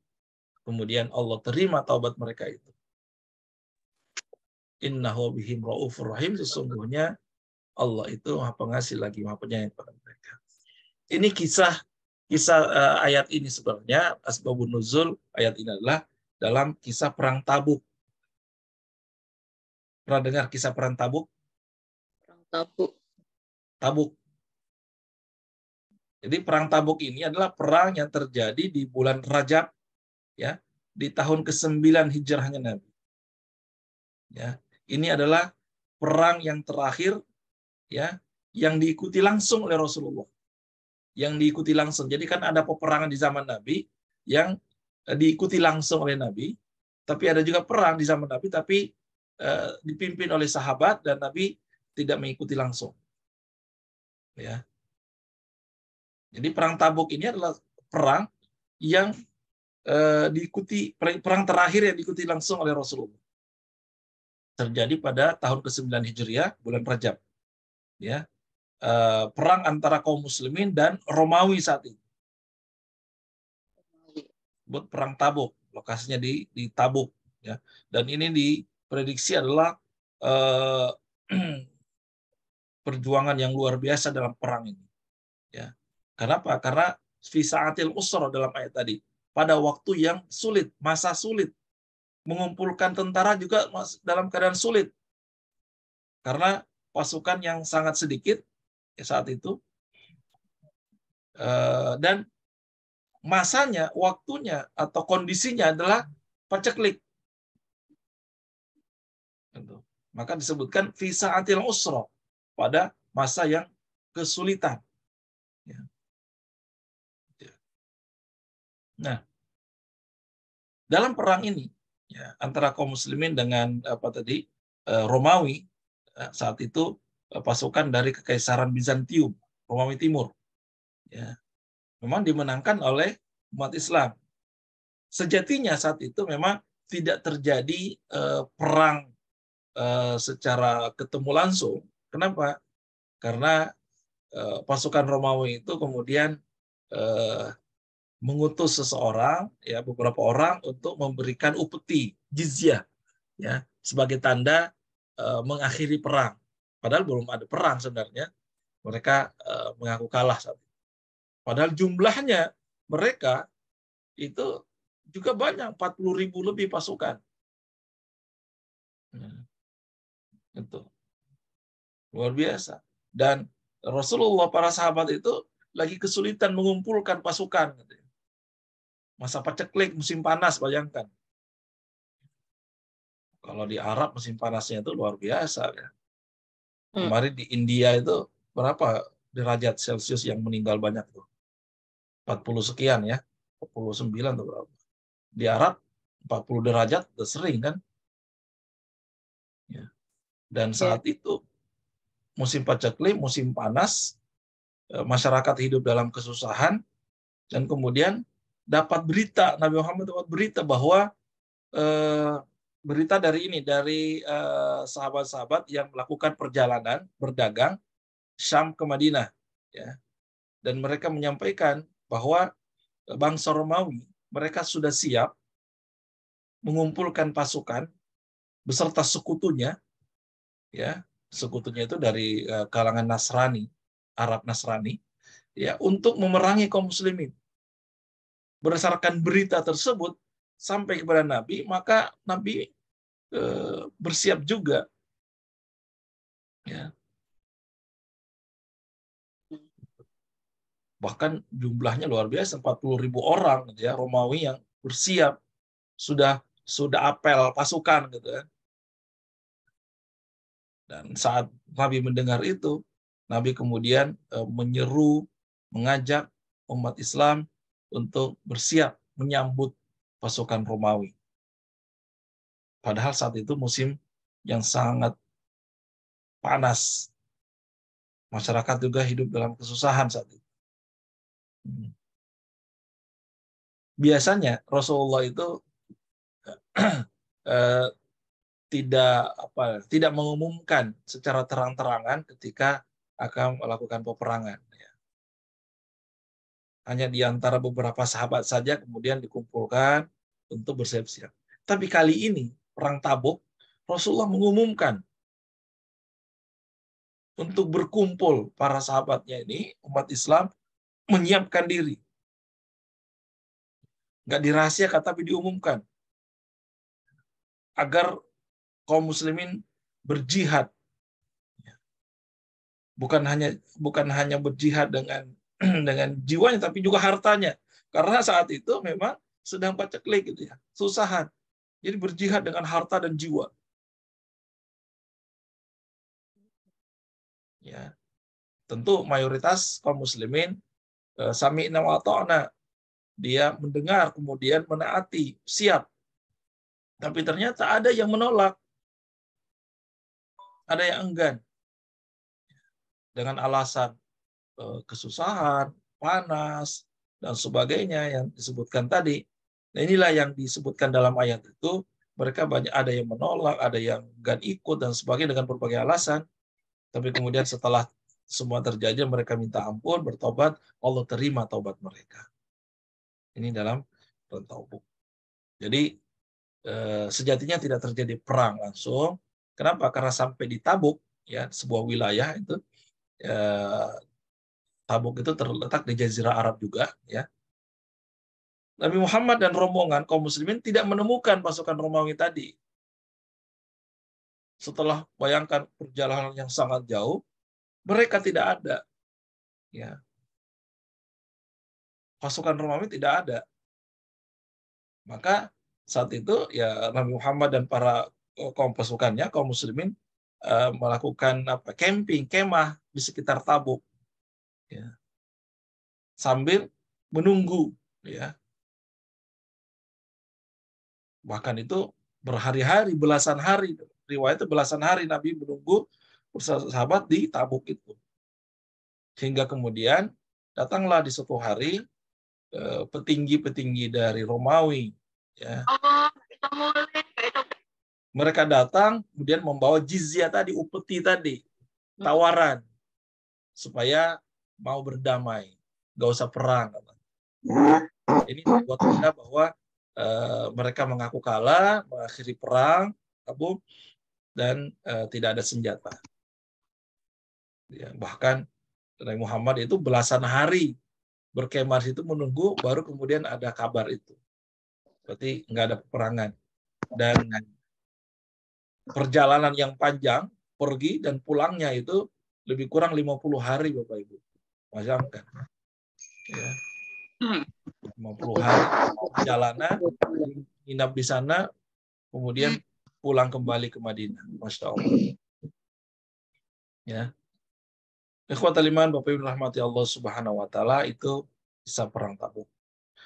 Kemudian Allah terima taubat mereka itu. Innahu bihim raufur rahim, sesungguhnya Allah itu Maha Pengasih lagi Maha Penyayang pada mereka. Ini kisah ayat ini sebenarnya asbabun nuzul ayat ini adalah dalam kisah perang Tabuk. Pernah dengar kisah perang Tabuk? Tabuk. Jadi perang Tabuk ini adalah perang yang terjadi di bulan Rajab, ya, di tahun ke-9 hijrahnya Nabi. Ya, ini adalah perang yang terakhir, ya, yang diikuti langsung oleh Rasulullah. Yang diikuti langsung. Jadi kan ada peperangan di zaman Nabi yang diikuti langsung oleh Nabi, tapi ada juga perang di zaman Nabi tapi dipimpin oleh sahabat dan Nabi tidak mengikuti langsung. Ya. Jadi perang Tabuk ini adalah perang yang diikuti, perang terakhir yang diikuti langsung oleh Rasulullah. Terjadi pada tahun ke-9 Hijriah, bulan Rajab. Ya. Perang antara kaum muslimin dan Romawi saat itu. Buat perang Tabuk, lokasinya di Tabuk, ya. Dan ini diprediksi adalah perjuangan yang luar biasa dalam perang ini. Ya. Kenapa? Karena fi sa'atil usra dalam ayat tadi. Pada waktu yang sulit, masa sulit. Mengumpulkan tentara juga dalam keadaan sulit. Karena pasukan yang sangat sedikit ya, saat itu. Dan masanya, waktunya, atau kondisinya adalah paceklik. Maka disebutkan fi sa'atil usra, pada masa yang kesulitan. Ya. Nah, dalam perang ini ya, antara kaum muslimin dengan Romawi, saat itu pasukan dari Kekaisaran Bizantium, Romawi Timur, ya, memang dimenangkan oleh umat Islam. Sejatinya saat itu memang tidak terjadi perang secara ketemu langsung. Kenapa? Karena pasukan Romawi itu kemudian mengutus seseorang, ya, beberapa orang untuk memberikan upeti, jizyah, ya, sebagai tanda mengakhiri perang. Padahal belum ada perang sebenarnya. Mereka mengaku kalah saat itu. Padahal jumlahnya mereka itu juga banyak, 40.000 lebih pasukan. Itu luar biasa. Dan Rasulullah, para sahabat itu lagi kesulitan mengumpulkan pasukan. Masa paceklik, musim panas, bayangkan. Kalau di Arab musim panasnya itu luar biasa. Ya. Kemarin di India itu berapa derajat Celcius yang meninggal banyak tuh? 40 sekian ya, 49 atau berapa. Di Arab 40 derajat udah sering kan? Ya. Dan saat itu musim paceklik, musim panas, masyarakat hidup dalam kesusahan, Dan kemudian dapat berita, Nabi Muhammad dapat berita bahwa berita dari sahabat-sahabat yang melakukan perjalanan berdagang Syam ke Madinah, ya. Dan mereka menyampaikan bahwa bangsa Romawi mereka sudah siap mengumpulkan pasukan beserta sekutunya, ya, sekutunya itu dari kalangan Nasrani, Arab Nasrani, ya, untuk memerangi kaum muslimin. Berdasarkan berita tersebut sampai kepada Nabi, maka Nabi bersiap juga, ya. Bahkan jumlahnya luar biasa, 40.000 orang gitu ya, Romawi yang bersiap, sudah apel pasukan gitu ya. Dan saat Nabi mendengar itu, Nabi kemudian menyeru, mengajak umat Islam untuk bersiap menyambut pasukan Romawi. Padahal saat itu musim yang sangat panas. Masyarakat juga hidup dalam kesusahan saat itu. Biasanya Rasulullah itu tidak mengumumkan secara terang-terangan ketika akan melakukan peperangan. Hanya di antara beberapa sahabat saja kemudian dikumpulkan untuk bersiap-siap. Tapi kali ini perang Tabuk, Rasulullah mengumumkan untuk berkumpul para sahabatnya ini, umat Islam menyiapkan diri. Nggak dirahasiakan tapi diumumkan agar kaum muslimin berjihad. Bukan hanya berjihad dengan dengan jiwanya tapi juga hartanya. Karena saat itu memang sedang paceklik gitu ya, susahan. Jadi berjihad dengan harta dan jiwa. Ya. Tentu mayoritas kaum muslimin sami'na wa ata'na, dia mendengar kemudian menaati, siap. Tapi ternyata ada yang menolak. Ada yang enggan. Dengan alasan kesusahan, panas, dan sebagainya yang disebutkan tadi. Nah, inilah yang disebutkan dalam ayat itu. Mereka ada yang menolak, ada yang enggan ikut, dan sebagainya dengan berbagai alasan. Tapi kemudian setelah semua terjadi, mereka minta ampun, bertobat, Allah terima taubat mereka. Ini dalam perang Tabuk. Jadi sejatinya tidak terjadi perang langsung. Kenapa? Karena sampai di Tabuk, ya, sebuah wilayah itu, Tabuk itu terletak di Jazirah Arab juga, ya. Nabi Muhammad dan rombongan kaum muslimin tidak menemukan pasukan Romawi tadi. Setelah bayangkan perjalanan yang sangat jauh, mereka tidak ada. Ya. Pasukan Romawi tidak ada. Maka saat itu ya Nabi Muhammad dan para kaum pasukannya, kaum muslimin melakukan camping, kemah di sekitar Tabuk. Ya. Sambil menunggu, ya. Bahkan itu berhari-hari, belasan hari. Riwayatnya belasan hari Nabi menunggu sahabat di Tabuk itu. Hingga kemudian datanglah di suatu hari petinggi-petinggi dari Romawi, ya. Mereka datang kemudian membawa jizyah tadi, upeti tadi, tawaran supaya mau berdamai, nggak usah perang. Ini buat kita bahwa mereka mengaku kalah, mengakhiri perang Tabuk, dan tidak ada senjata. Ya, bahkan Nabi Muhammad itu belasan hari berkemah itu menunggu, baru kemudian ada kabar itu. Berarti nggak ada peperangan. Dan perjalanan yang panjang, pergi dan pulangnya itu lebih kurang 50 hari, Bapak Ibu. Bayangkan. Ya. 50 hari perjalanan, nginap di sana, kemudian pulang kembali ke Madinah. Masya Allah. Ya. Ikhwatal iman, Bapak Ibu rahmati Allah Subhanahu wa taala, itu kisah perang Tabuk.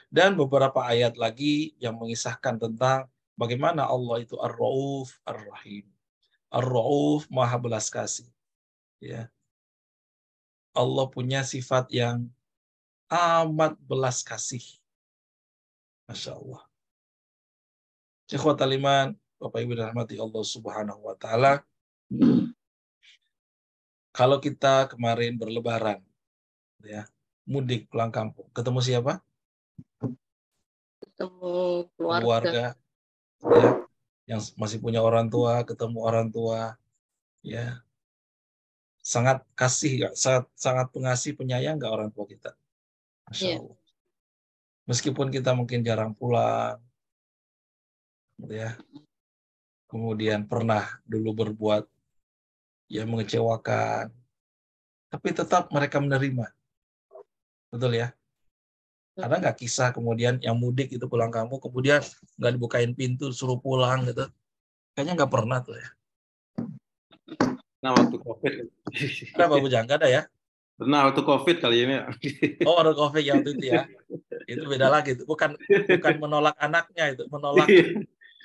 Dan beberapa ayat lagi yang mengisahkan tentang bagaimana Allah itu Ar-Rauf Ar-Rahim. Ar-Rauf, Maha belas kasih. Ya. Allah punya sifat yang amat belas kasih. Masya Allah. Ikhwatal iman, Bapak Ibu dirahmati Allah Subhanahu wa taala. Kalau kita kemarin berlebaran ya, mudik pulang kampung, ketemu siapa? Ketemu keluarga. Keluarga ya, yang masih punya orang tua, ketemu orang tua ya. Sangat kasih, sangat pengasih, penyayang nggak orang tua kita? Masya Iya. Allah. Meskipun kita mungkin jarang pulang, gitu ya. Kemudian pernah dulu berbuat yang mengecewakan, tapi tetap mereka menerima. Betul ya? Ada nggak kisah kemudian yang mudik itu pulang kampung, kemudian nggak dibukain pintu, suruh pulang gitu? Kayaknya nggak pernah tuh ya. Nah, waktu COVID. Ada Pak Bujang? Nggak ada ya? Pernah waktu COVID kali ini. Oh, ada COVID yang waktu itu ya. Itu beda lagi. Bukan menolak anaknya, itu menolak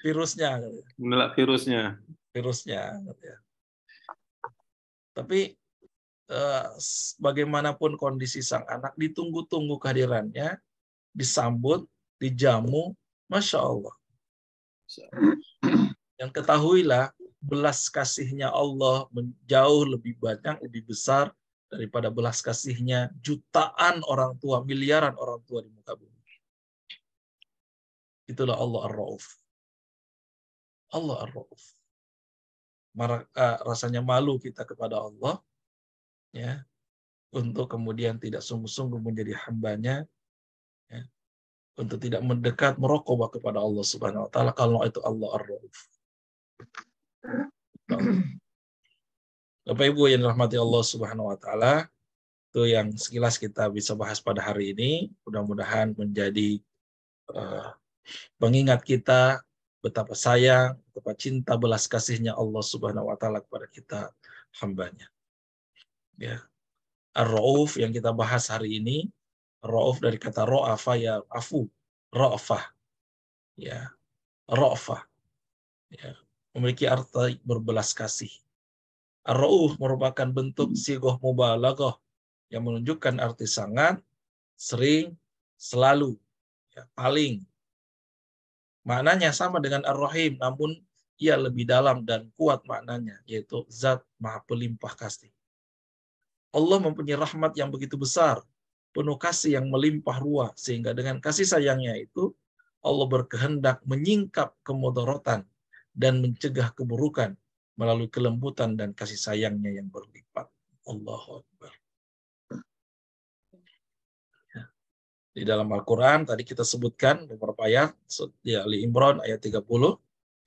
virusnya. Menolak virusnya. Virusnya. Gitu ya. Tapi bagaimanapun kondisi sang anak, ditunggu-tunggu kehadirannya, disambut, dijamu, Masya Allah. Yang ketahuilah, belas kasihnya Allah jauh lebih banyak, lebih besar daripada belas kasihnya jutaan orang tua, miliaran orang tua di muka bumi. Itulah Allah Ar-Rauf. Allah Ar-Rauf. Rasanya malu kita kepada Allah, ya, untuk kemudian tidak sungguh-sungguh menjadi hambanya, ya, untuk tidak mendekat merokobah kepada Allah Subhanahu Wa Taala kalau itu Allah Ar-Rauf. Bapak Ibu yang dirahmati Allah Subhanahu Wa Taala, itu yang sekilas kita bisa bahas pada hari ini. Mudah-mudahan menjadi pengingat kita betapa sayang, betapa cinta belas kasihnya Allah Subhanahu Wa Taala kepada kita hambanya. Ya. Ar-Rauf yang kita bahas hari ini, Rauf dari kata ro'afa, ya afu, ro'afah, ya ro'afah, ya, memiliki arti berbelas kasih. Ar-Rauf merupakan bentuk sigoh mubalaghah yang menunjukkan arti sangat, sering, selalu, ya, paling. Maknanya sama dengan Ar-Rahim, namun ia lebih dalam dan kuat maknanya, yaitu Zat Maha Pelimpah Kasih. Allah mempunyai rahmat yang begitu besar, penuh kasih yang melimpah ruah, sehingga dengan kasih sayangnya itu Allah berkehendak menyingkap kemudaratan dan mencegah keburukan melalui kelembutan dan kasih sayangnya yang berlipat. Allahu Akbar. Di dalam Al-Quran tadi kita sebutkan beberapa ayat, di Ali Imran ayat 30,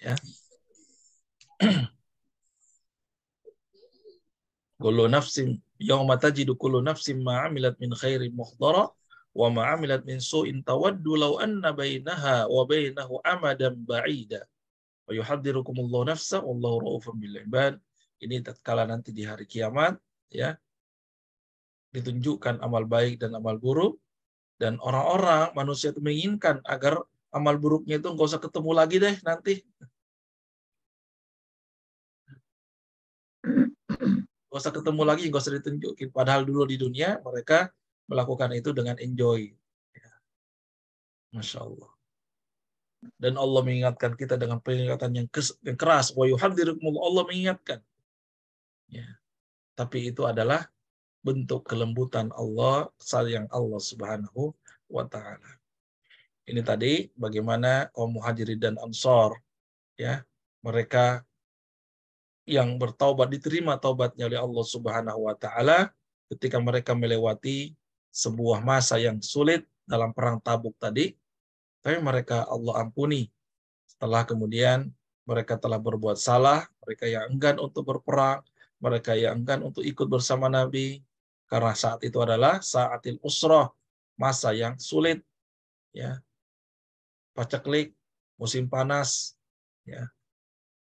ya. Kullu nafsin yauma tajidu kullu nafsin ma 'amilat min khairin muhdara wa ma 'amilat min su'in tawaddu law anna bainaha wa bainahu amadan ba'ida wa yuhadzirukumullahu nafsa wallahu ra'ufun bil 'ibad. Ini tatkala nanti di hari kiamat, ya, ditunjukkan amal baik dan amal buruk, dan orang-orang manusia itu menginginkan agar amal buruknya itu nggak usah ketemu lagi deh nanti. Nggak usah ketemu lagi, nggak usah ditunjukin. Padahal dulu di dunia mereka melakukan itu dengan enjoy. Masya Allah. Dan Allah mengingatkan kita dengan peringatan yang keras. Wa yuhadzirukumullah, Allah mengingatkan. Ya. Tapi itu adalah bentuk kelembutan Allah, sayang Allah Subhanahu wa Ta'ala. Ini tadi bagaimana kaum Muhajirin dan Ansor, ya, mereka yang bertaubat, diterima taubatnya oleh Allah Subhanahu wa Ta'ala ketika mereka melewati sebuah masa yang sulit dalam perang Tabuk tadi, tapi mereka Allah ampuni setelah kemudian mereka telah berbuat salah, mereka yang enggan untuk berperang, mereka yang enggan untuk ikut bersama Nabi, karena saat itu adalah saatil usrah, masa yang sulit, ya, paceklik, musim panas, ya.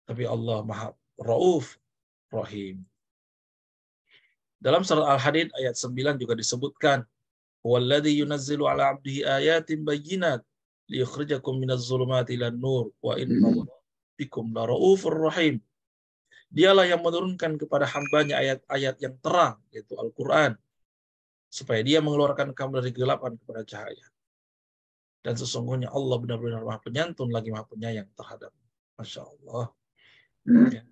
Tapi Allah Maha Rauf Rahim. Dalam surat Al-Hadid ayat 9 juga disebutkan, "Walladzi yunazzilu 'ala 'abdihi ayatin bayyinat liyukhrijakum minadh dhulumati ilan nur wa inna bikum laraufur rahim." Dialah yang menurunkan kepada hambanya ayat-ayat yang terang, yaitu Al-Quran, supaya dia mengeluarkan kamu dari kegelapan kepada cahaya. Dan sesungguhnya Allah benar-benar Maha Penyantun lagi Maha Penyayang terhadap. Masya Allah. Ya.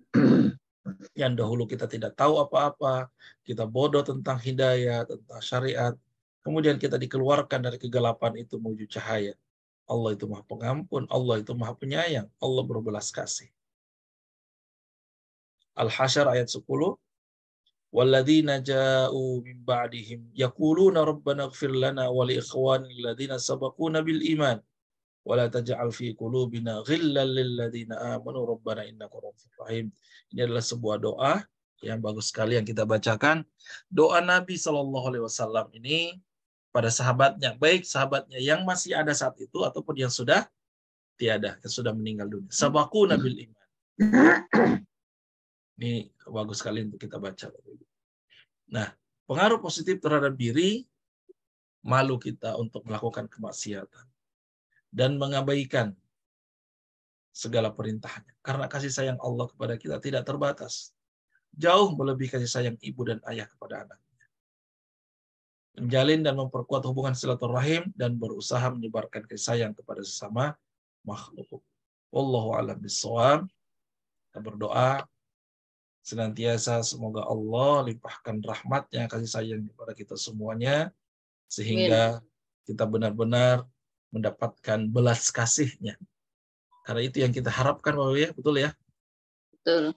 Yang dahulu kita tidak tahu apa-apa, kita bodoh tentang hidayah, tentang syariat, kemudian kita dikeluarkan dari kegelapan itu menuju cahaya. Allah itu Maha Pengampun, Allah itu Maha Penyayang, Allah berbelas kasih. Al-Hasyr ayat 10. Walladzina ja'u min ba'dihim yaquluna rabbana ighfir lana wa li ikhwanina alladzina sabaquna bil iman wa la taj'al fi qulubina ghillan lil ladzina amanu rabbana innaka ra'ufur rahim. Ini adalah sebuah doa yang bagus sekali yang kita bacakan. Doa Nabi SAW ini pada sahabatnya, baik sahabatnya yang masih ada saat itu ataupun yang sudah tiada, yang sudah meninggal dunia. Sabaquna bil iman. Ini bagus sekali untuk kita baca. Nah, pengaruh positif terhadap diri, malu kita untuk melakukan kemaksiatan dan mengabaikan segala perintahnya. Karena kasih sayang Allah kepada kita tidak terbatas. Jauh melebihi kasih sayang ibu dan ayah kepada anaknya. Menjalin dan memperkuat hubungan silaturahim dan berusaha menyebarkan kasih sayang kepada sesama makhluk. Wallahu a'lam bishawab. Kita berdoa senantiasa semoga Allah limpahkan rahmatnya, kasih sayang kepada kita semuanya, sehingga kita benar-benar mendapatkan belas kasihnya. Karena itu yang kita harapkan, Bapak ya, betul ya? Betul.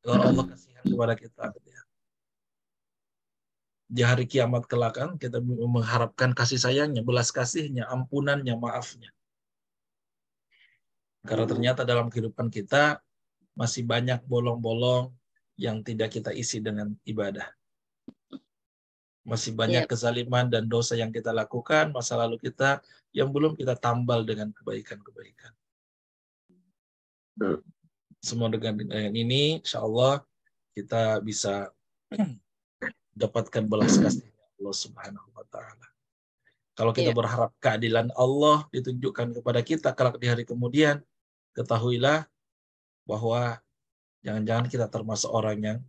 Kalau Allah kasihan kepada kita. Di hari kiamat kelak kan kita mengharapkan kasih sayangnya, belas kasihnya, ampunannya, maafnya. Karena ternyata dalam kehidupan kita masih banyak bolong-bolong yang tidak kita isi dengan ibadah. Masih banyak kezaliman dan dosa yang kita lakukan, masa lalu kita yang belum kita tambal dengan kebaikan-kebaikan. Semua dengan ini, insya Allah kita bisa dapatkan belas kasih Allah Subhanahu wa Ta'ala. Kalau kita berharap keadilan Allah ditunjukkan kepada kita kelak di hari kemudian, ketahuilah bahwa jangan-jangan kita termasuk orang yang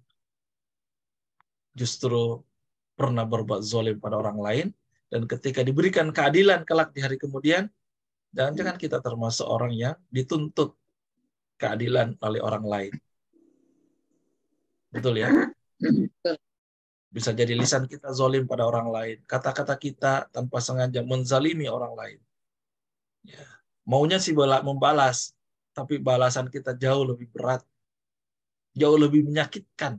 justru pernah berbuat zalim pada orang lain, dan ketika diberikan keadilan kelak di hari kemudian, jangan-jangan kita termasuk orang yang dituntut keadilan oleh orang lain. Betul ya? Bisa jadi lisan kita zalim pada orang lain, kata-kata kita tanpa sengaja menzalimi orang lain. Ya. Maunya sih membalas, tapi balasan kita jauh lebih berat, jauh lebih menyakitkan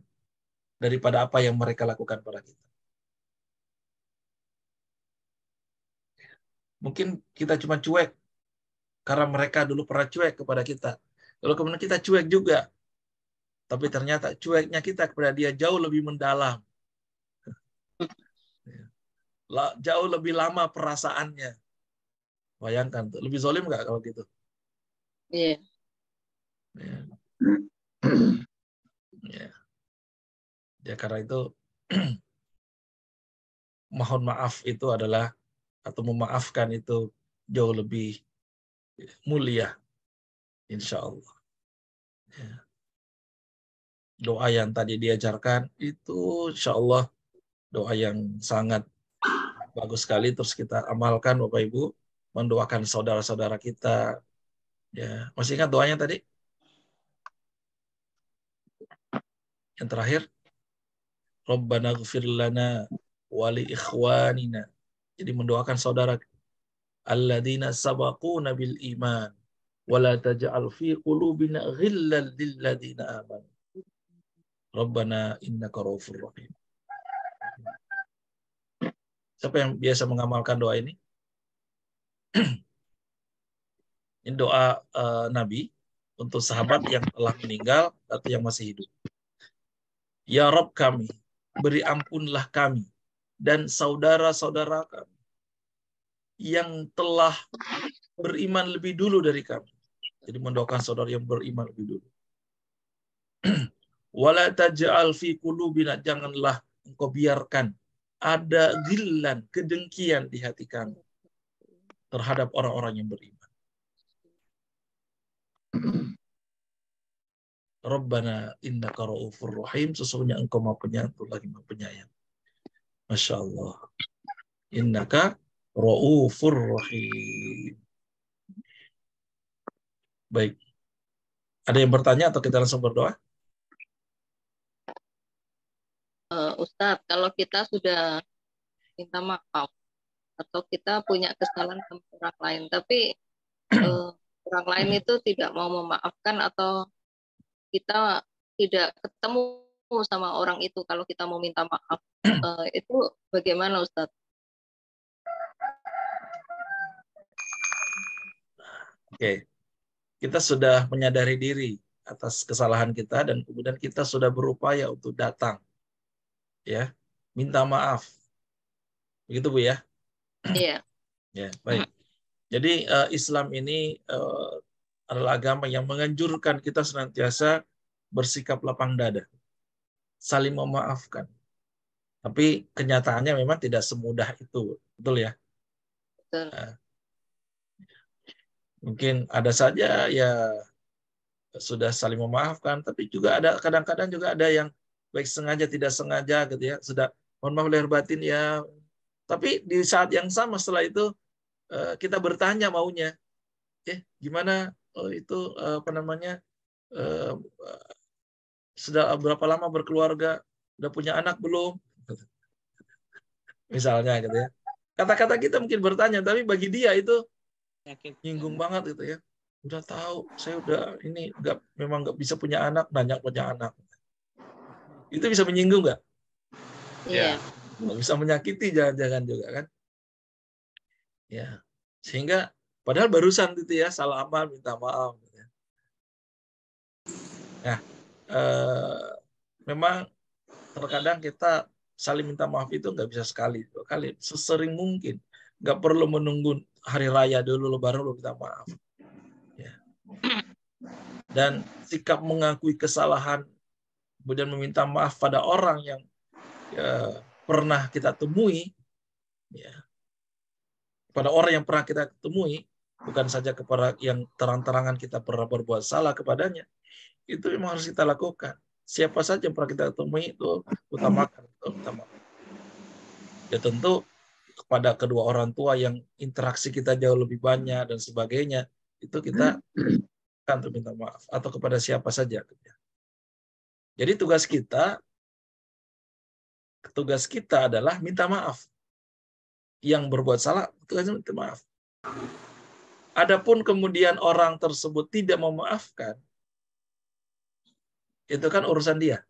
daripada apa yang mereka lakukan pada kita. Mungkin kita cuma cuek karena mereka dulu pernah cuek kepada kita. Lalu kemudian kita cuek juga. Tapi ternyata cueknya kita kepada dia jauh lebih mendalam. Jauh lebih lama perasaannya. Bayangkan tuh, lebih zalim nggak kalau gitu? Iya. Ya. Ya. Ya karena itu mohon maaf itu adalah, atau memaafkan itu jauh lebih mulia, insya Allah. Ya. Doa yang tadi diajarkan itu insya Allah doa yang sangat bagus sekali, terus kita amalkan Bapak Ibu, mendoakan saudara-saudara kita. Ya, masih ingat doanya tadi? Yang terakhir, Rabbana ighfir lana wa li ikhwanina. Jadi mendoakan saudara alladzina sabaquna bil iman wa la taj'al fi qulubina ghillan lil ladzina amanu. Rabbana innaka ra'ufur rahim. Siapa yang biasa mengamalkan doa ini? Ini doa Nabi untuk sahabat yang telah meninggal atau yang masih hidup. Ya Rabb kami, beri ampunlah kami dan saudara-saudara kami yang telah beriman lebih dulu dari kami. Jadi mendoakan saudara yang beriman lebih dulu. Wala taj'al fi qulubina, janganlah engkau biarkan ada ghillan, kedengkian di hati kami terhadap orang-orang yang beriman. Rabbana innaka ra'ufur rahim, sesungguhnya engkau Maha Penyantun lagi Maha Penyayang. Masya Allah. Innaka ra'ufur rahim. Baik. Ada yang bertanya atau kita langsung berdoa? Ustadz, kalau kita sudah minta maaf atau kita punya kesalahan sama orang lain, tapi orang lain itu tidak mau memaafkan atau kita tidak ketemu sama orang itu kalau kita mau minta maaf, itu bagaimana Ustadz? Oke. Kita sudah menyadari diri atas kesalahan kita dan kemudian kita sudah berupaya untuk datang, ya, minta maaf. Begitu Bu ya? Iya. Ya, baik. Jadi Islam ini adalah agama yang menganjurkan kita senantiasa bersikap lapang dada, saling memaafkan. Tapi kenyataannya memang tidak semudah itu, betul ya? Betul. Nah, mungkin ada saja ya sudah saling memaafkan, tapi juga ada kadang-kadang juga ada yang baik sengaja tidak sengaja gitu ya, sudah mohon maaf lahir batin ya. Tapi di saat yang sama setelah itu kita bertanya maunya, gimana itu apa namanya sudah berapa lama berkeluarga, udah punya anak belum, misalnya gitu ya. Kata-kata kita mungkin bertanya, tapi bagi dia itu nyinggung banget gitu ya. Udah tahu, saya udah ini memang nggak bisa punya anak, nanya punya anak. Itu bisa menyinggung nggak? Iya. Nggak bisa menyakiti, jangan-jangan juga kan? Ya, sehingga padahal barusan itu ya salah amal minta maaf. Nah, memang terkadang kita saling minta maaf itu nggak bisa sekali, 2 kali, sesering mungkin. Nggak perlu menunggu hari raya dulu baru lo minta maaf. Ya. Dan sikap mengakui kesalahan kemudian meminta maaf pada orang yang pernah kita temui, ya, pada orang yang pernah kita temui, bukan saja kepada yang terang-terangan kita pernah berbuat salah kepadanya, itu memang harus kita lakukan. Siapa saja yang pernah kita temui itu utamakan. Ya tentu kepada kedua orang tua yang interaksi kita jauh lebih banyak dan sebagainya, itu kita kan untuk minta maaf, atau kepada siapa saja. Jadi tugas kita adalah minta maaf. Yang berbuat salah, tugasnya minta maaf. Adapun kemudian orang tersebut tidak memaafkan, itu kan urusan dia.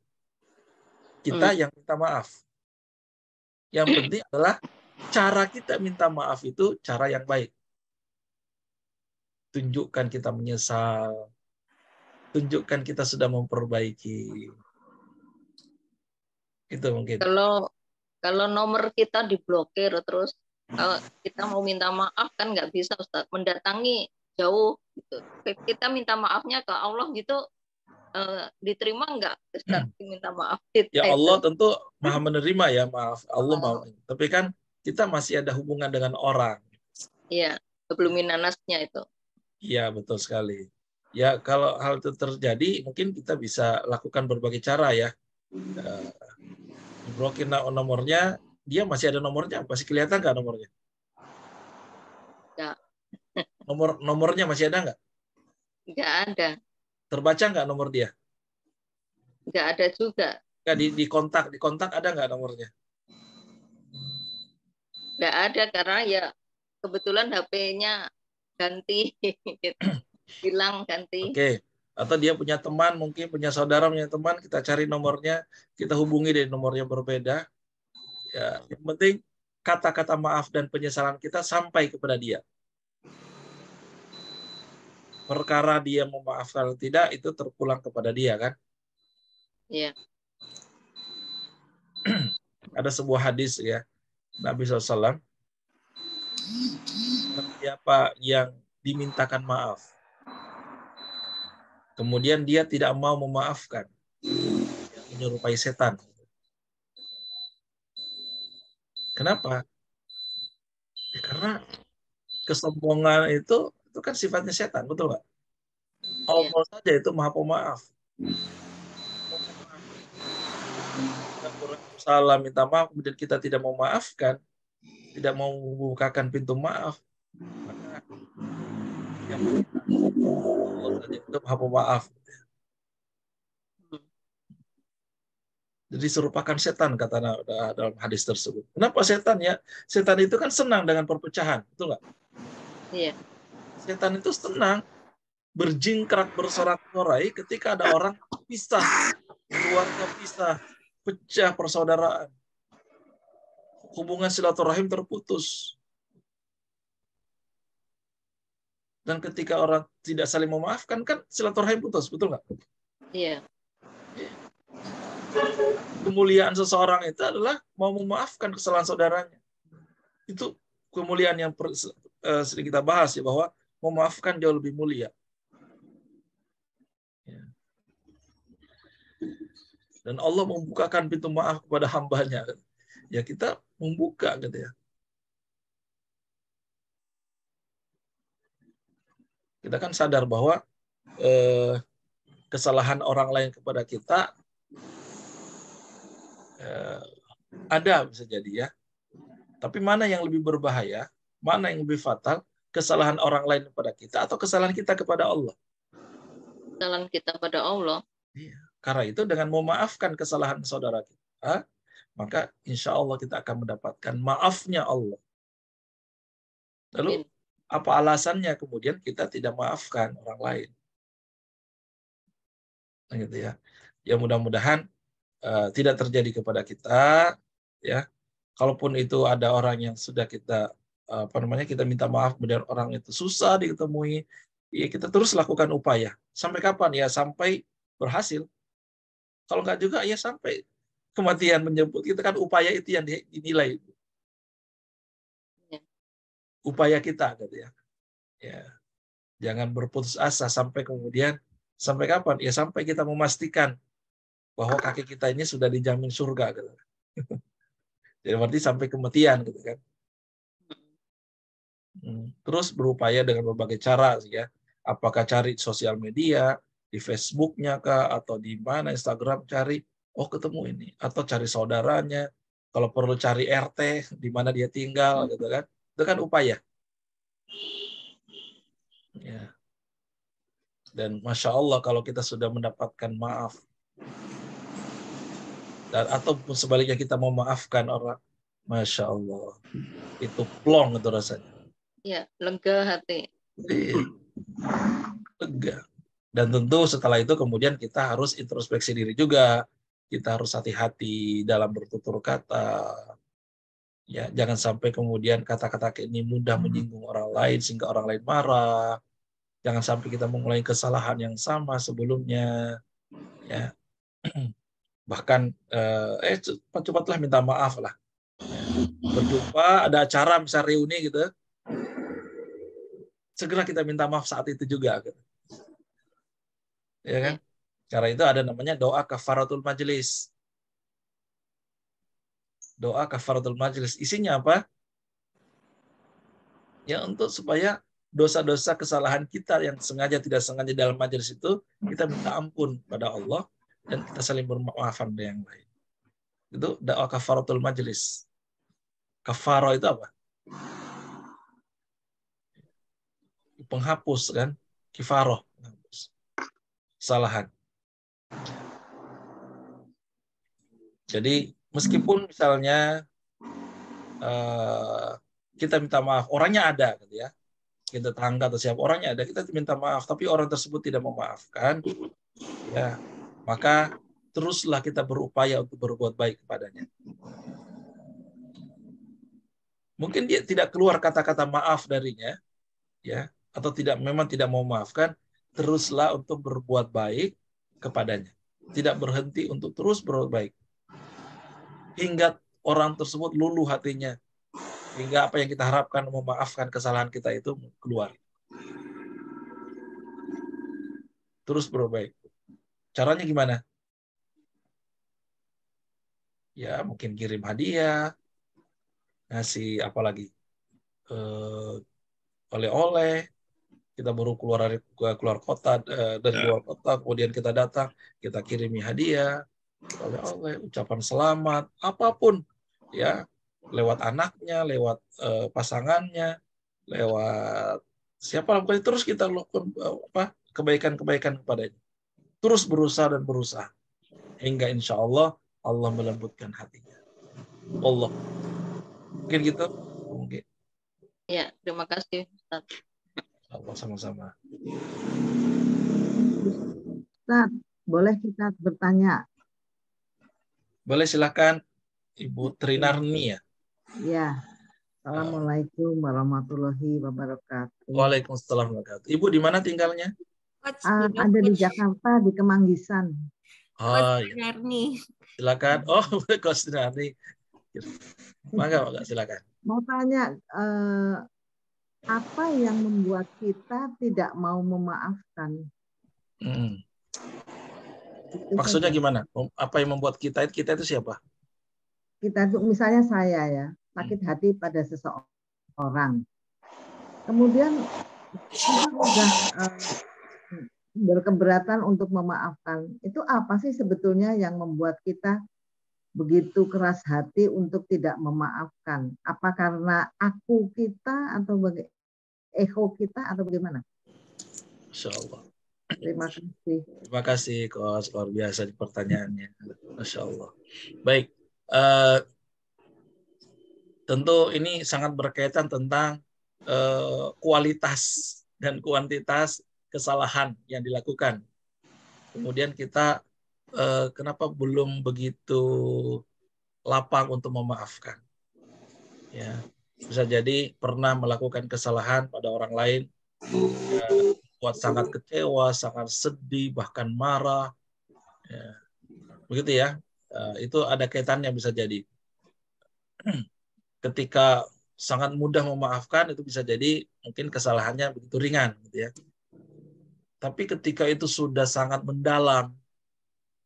Kita yang minta maaf. Yang penting adalah cara kita minta maaf itu cara yang baik. Tunjukkan kita menyesal. Tunjukkan kita sudah memperbaiki. Itu mungkin. Kalau nomor kita diblokir terus kalau kita mau minta maaf kan nggak bisa Ustaz, mendatangi jauh gitu. Kita minta maafnya ke Allah gitu, diterima nggak Ustaz minta maaf kita Ya itu? Allah tentu maha menerima ya, maaf Allah mau. Tapi kan kita masih ada hubungan dengan orang. Iya, belum minanasnya itu. Iya betul sekali. Ya kalau hal itu terjadi mungkin kita bisa lakukan berbagai cara ya. Diblokir nomornya, dia masih ada nomornya, masih kelihatan nggak nomornya? Nggak. Nomornya masih ada nggak? Nggak ada. Terbaca nggak nomor dia? Nggak ada juga. Nggak, di kontak ada nggak nomornya? Nggak ada karena ya kebetulan HP-nya ganti, hilang ganti. Oke. Atau dia punya teman, mungkin punya saudara, punya teman, kita cari nomornya, kita hubungi dari nomor yang berbeda. Ya, yang penting kata-kata maaf dan penyesalan kita sampai kepada dia. Perkara dia memaafkan atau tidak, itu terpulang kepada dia kan? Iya. Ada sebuah hadis ya, Nabi SAW, siapa yang dimintakan maaf, kemudian dia tidak mau memaafkan, dia menyerupai setan. Kenapa? Ya, karena kesombongan itu kan sifatnya setan, betul nggak? Allah saja itu maha pemaaf. salah, minta maaf, kemudian kita tidak mau maafkan, tidak mau membukakan pintu maaf, maka yang Allah saja itu maha pemaaf. Jadi serupakan setan, kata dalam hadis tersebut. Kenapa setan ya? Setan itu kan senang dengan perpecahan, betul nggak? Iya. Setan itu senang berjingkrak bersorak-sorai ketika ada orang pisah, keluarga pisah, pecah persaudaraan, hubungan silaturahim terputus. Dan ketika orang tidak saling memaafkan, kan silaturahim putus, betul nggak? Iya. Kemuliaan seseorang itu adalah mau memaafkan kesalahan saudaranya. Itu kemuliaan yang sering kita bahas ya, bahwa memaafkan jauh lebih mulia. Ya. Dan Allah membukakan pintu maaf kepada hambanya. Ya kita membuka gitu ya. Kita kan sadar bahwa kesalahan orang lain kepada kita ada bisa jadi ya. Tapi mana yang lebih berbahaya, mana yang lebih fatal, kesalahan orang lain kepada kita atau kesalahan kita kepada Allah? Kesalahan kita pada Allah. Iya. Karena itu dengan memaafkan kesalahan saudara kita, maka insya Allah kita akan mendapatkan maafnya Allah. Lalu apa alasannya kemudian kita tidak maafkan orang lain? Nah, gitu ya. Ya mudah-mudahan tidak terjadi kepada kita, ya. Kalaupun itu ada orang yang sudah kita kita minta maaf, kemudian orang itu susah diketemui, ya kita terus lakukan upaya. Sampai kapan? Ya sampai berhasil. Kalau nggak juga ya sampai kematian menjemput. Kita kan upaya itu yang dinilai. Upaya kita gitu ya. Ya. Jangan berputus asa sampai kemudian sampai kapan? Ya sampai kita memastikan bahwa kaki kita ini sudah dijamin surga gitu. Jadi berarti sampai kematian gitu kan. Terus berupaya dengan berbagai cara ya. Apakah cari sosial media, di Facebooknya kah, atau di mana Instagram cari, oh ketemu ini, atau cari saudaranya, kalau perlu cari RT di mana dia tinggal gitu kan. Itu kan upaya. Ya. Dan Masya Allah kalau kita sudah mendapatkan maaf, dan ataupun sebaliknya kita mau maafkan orang, Masya Allah, itu plong itu rasanya. Iya, lega hati. Lega. Dan tentu setelah itu kemudian kita harus introspeksi diri juga. Kita harus hati-hati dalam bertutur kata. Ya, jangan sampai kemudian kata-kata ini mudah menyinggung orang lain sehingga orang lain marah. Jangan sampai kita mengulangi kesalahan yang sama sebelumnya. Ya. Bahkan cepatlah minta maaf lah. Berjumpa, ada acara misal reuni gitu. Segera kita minta maaf saat itu juga gitu. Ya kan? Cara itu ada namanya doa kafaratul majelis. Doa kafaratul majelis. Isinya apa? Ya untuk supaya dosa-dosa kesalahan kita yang sengaja tidak sengaja dalam majelis itu kita minta ampun pada Allah dan kita saling bermaafan dengan yang lain. Itu doa kafaratul majelis. Kafarah itu apa? Penghapus kan? Kifaroh. Kesalahan. Jadi meskipun misalnya kita minta maaf, orangnya ada gitu ya. Kita tetangga atau siapa orangnya ada, kita minta maaf, tapi orang tersebut tidak memaafkan, ya maka teruslah kita berupaya untuk berbuat baik kepadanya. Mungkin dia tidak keluar kata-kata maaf darinya, ya, atau memang tidak mau memaafkan, teruslah untuk berbuat baik kepadanya. Tidak berhenti untuk terus berbuat baik. Hingga orang tersebut luluh hatinya. Hingga apa yang kita harapkan memaafkan kesalahan kita itu keluar. Terus berbuat baik. Caranya gimana? Ya mungkin kirim hadiah, ngasih apa lagi, oleh-oleh. Kita baru keluar kota, dari luar kota, kemudian kita datang, kita kirimi hadiah, oleh ucapan selamat, apapun ya, lewat anaknya, lewat pasangannya, lewat siapa, terus kita lakukan kebaikan-kebaikan kepadanya. Terus berusaha dan berusaha hingga insya Allah Allah melembutkan hatinya. Allah. Mungkin gitu? Mungkin. Ya, terima kasih Ustaz. Allah sama-sama. Ustaz, boleh kita bertanya? Boleh, silakan Ibu Trinarni ya. Ya. Assalamualaikum warahmatullahi wabarakatuh. Waalaikumsalam warahmatullahi wabarakatuh. Ibu di mana tinggalnya? Ada di Jakarta, di Kemanggisan. Oh, ya. Silakan. Oh, Coach Trinarni. Mangga, silakan. Mau tanya, apa yang membuat kita tidak mau memaafkan? Maksudnya gimana? Apa yang membuat kita itu siapa? Kita itu, misalnya saya ya, sakit hati pada seseorang. Kemudian kita sudah berkeberatan untuk memaafkan. Itu apa sih sebetulnya yang membuat kita begitu keras hati untuk tidak memaafkan? Apa karena aku kita atau ego kita atau bagaimana? Masya Allah. Terima kasih. Terima kasih, Coach. Luar biasa di pertanyaannya. Masya Allah. Baik. Tentu ini sangat berkaitan tentang kualitas dan kuantitas kesalahan yang dilakukan. Kemudian kita kenapa belum begitu lapang untuk memaafkan? Ya, bisa jadi pernah melakukan kesalahan pada orang lain, ya, buat sangat kecewa, sangat sedih, bahkan marah. Ya, begitu ya. Itu ada kaitannya bisa jadi. Ketika sangat mudah memaafkan, itu bisa jadi mungkin kesalahannya begitu ringan, gitu ya. Tapi ketika itu sudah sangat mendalam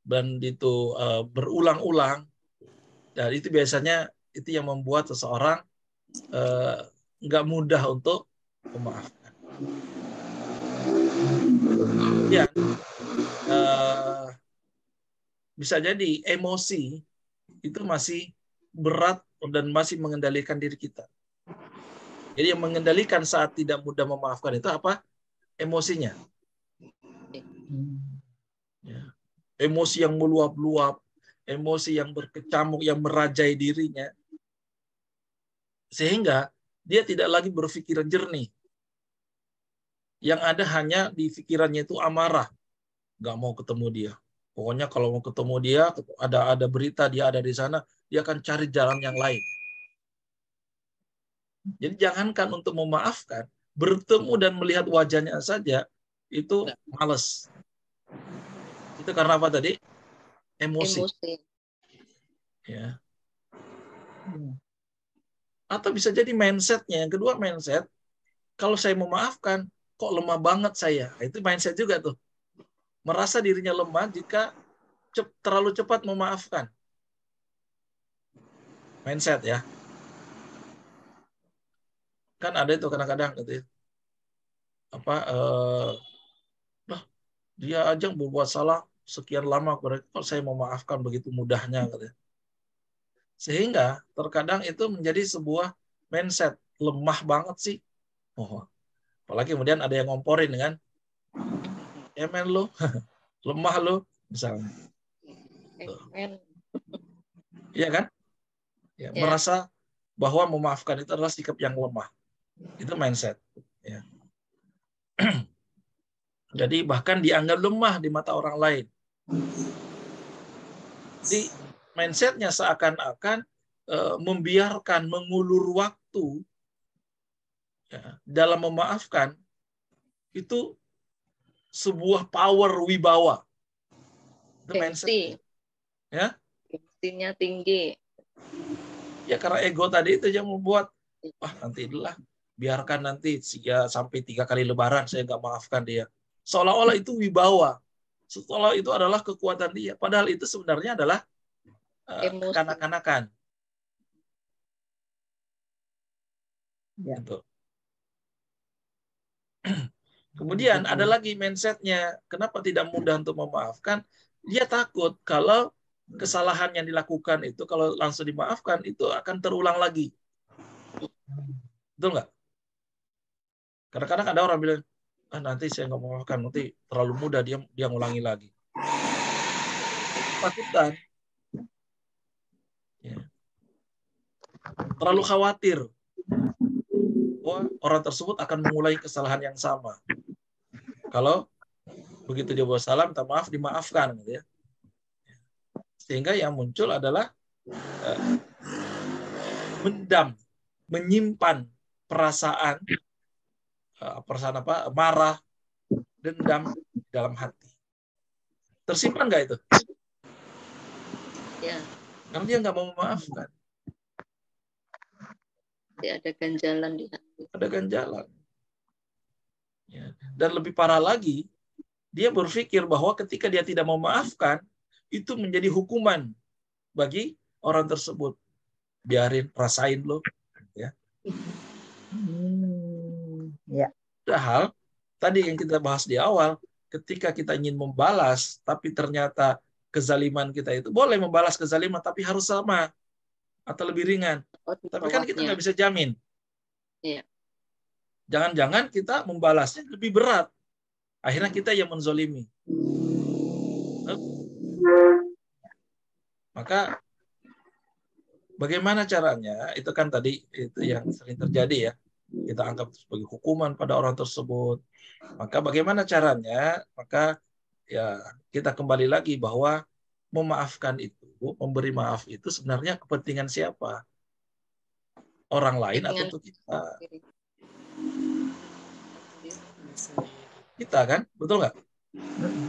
dan itu berulang-ulang, dan itu biasanya itu yang membuat seseorang nggak mudah untuk memaafkan. Ya, bisa jadi emosi itu masih berat dan masih mengendalikan diri kita. Jadi yang mengendalikan saat tidak mudah memaafkan itu apa? Emosinya. Ya. Emosi yang meluap-luap, emosi yang berkecamuk, yang merajai dirinya. Sehingga dia tidak lagi berpikiran jernih. Yang ada hanya di pikirannya itu amarah. Nggak mau ketemu dia. Pokoknya kalau mau ketemu dia, ada berita dia ada di sana, dia akan cari jalan yang lain. Jadi jangankan untuk memaafkan, bertemu dan melihat wajahnya saja, itu males. Itu karena apa tadi? Emosi. Ya. Atau bisa jadi mindsetnya. Yang kedua mindset, kalau saya memaafkan, kok lemah banget saya. Itu mindset juga tuh. Merasa dirinya lemah jika terlalu cepat memaafkan. Mindset ya. Kan ada itu kadang-kadang gitu ya. Dia aja berbuat salah sekian lama, kalau saya memaafkan begitu mudahnya gitu. Sehingga terkadang itu menjadi sebuah mindset, lemah banget sih. Oh, apalagi kemudian ada yang ngomporin dengan emen lo, lemah lo misalnya. Iya kan? Ya, merasa bahwa memaafkan itu adalah sikap yang lemah. Itu mindset. Ya. Jadi bahkan dianggap lemah di mata orang lain. Jadi mindsetnya seakan-akan membiarkan mengulur waktu ya, dalam memaafkan itu sebuah power wibawa. Itu mindset. Ya. Gengsinya tinggi. Ya karena ego tadi itu yang membuat, nanti itulah, biarkan nanti ya, sampai 3 kali lebaran saya nggak maafkan dia. Seolah-olah itu wibawa. Seolah itu adalah kekuatan dia. Padahal itu sebenarnya adalah kekanak-kanakan. Ya. Gitu. Kemudian ada lagi mindsetnya. Kenapa tidak mudah untuk memaafkan? Dia takut kalau kesalahan yang dilakukan itu kalau langsung dimaafkan itu akan terulang lagi. Betul nggak? Kadang-kadang ada orang bilang, nanti saya nggak mau maafkan, nanti terlalu mudah dia ngulangi lagi. Takutan. Ya. Terlalu khawatir bahwa orang tersebut akan mengulangi kesalahan yang sama. Kalau begitu dia bawa salam, minta maaf, dimaafkan, gitu ya. Sehingga yang muncul adalah mendam, menyimpan perasaan marah, dendam dalam hati. Tersimpan nggak itu? Ya. Karena dia nggak mau memaafkan. Ya, ada ganjalan di hati. Ada ganjalan. Ya. Dan lebih parah lagi, dia berpikir bahwa ketika dia tidak mau memaafkan, itu menjadi hukuman bagi orang tersebut. Biarin, rasain lo. Ya. Ya. Padahal, tadi yang kita bahas di awal, ketika kita ingin membalas, tapi ternyata kezaliman kita itu, boleh membalas kezaliman, tapi harus sama. Atau lebih ringan. Tapi kan kita nggak bisa jamin. Iya. Jangan-jangan kita membalasnya lebih berat. Akhirnya kita yang menzolimi. Maka bagaimana caranya? Itu kan tadi itu yang sering terjadi ya. Kita anggap sebagai hukuman pada orang tersebut. Maka bagaimana caranya? Maka ya kita kembali lagi bahwa memaafkan itu, memberi maaf itu sebenarnya kepentingan siapa? Orang lain atau untuk kita? Kita kan? Betul nggak?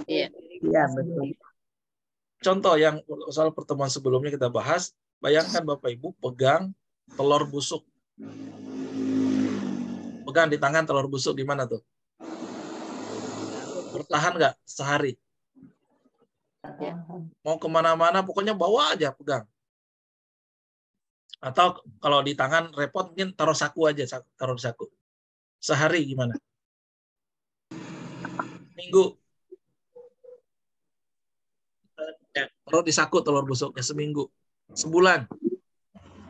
Iya. Iya, betul. Contoh yang soal pertemuan sebelumnya kita bahas, bayangkan Bapak Ibu pegang telur busuk. Pegang di tangan telur busuk di mana tuh? Bertahan nggak sehari? Mau kemana-mana pokoknya bawa aja pegang. Atau kalau di tangan repot mungkin taruh saku aja, taruh di saku. Sehari gimana? Minggu. Taruh di saku telur busuknya seminggu. Sebulan.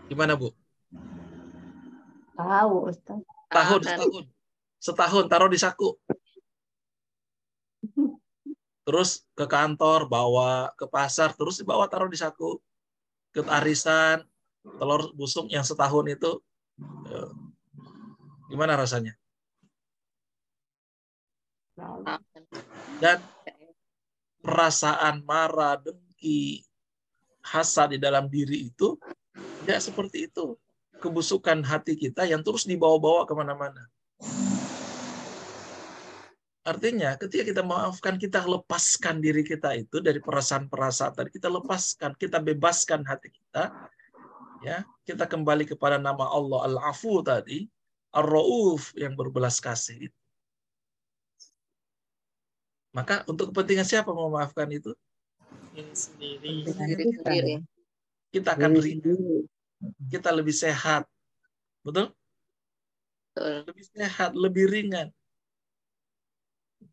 Gimana Bu? Tahu, Ustaz. Setahun taruh di saku. Terus ke kantor, bawa ke pasar, terus dibawa taruh di saku. Ke arisan, telur busuk yang setahun itu gimana rasanya? Dan perasaan marah, dengki, hasad di dalam diri itu tidak seperti itu. Kebusukan hati kita yang terus dibawa-bawa kemana-mana. Artinya ketika kita maafkan, kita lepaskan diri kita itu dari perasaan-perasaan tadi. Kita lepaskan, kita bebaskan hati kita. Ya, kita kembali kepada nama Allah Al-Afu tadi, Ar-Rauf yang berbelas kasih. Maka untuk kepentingan siapa memaafkan itu? Diri Kita. sendiri. Kita akan Diri ringan. sendiri. Kita lebih sehat. Betul? Betul. Lebih sehat, lebih ringan.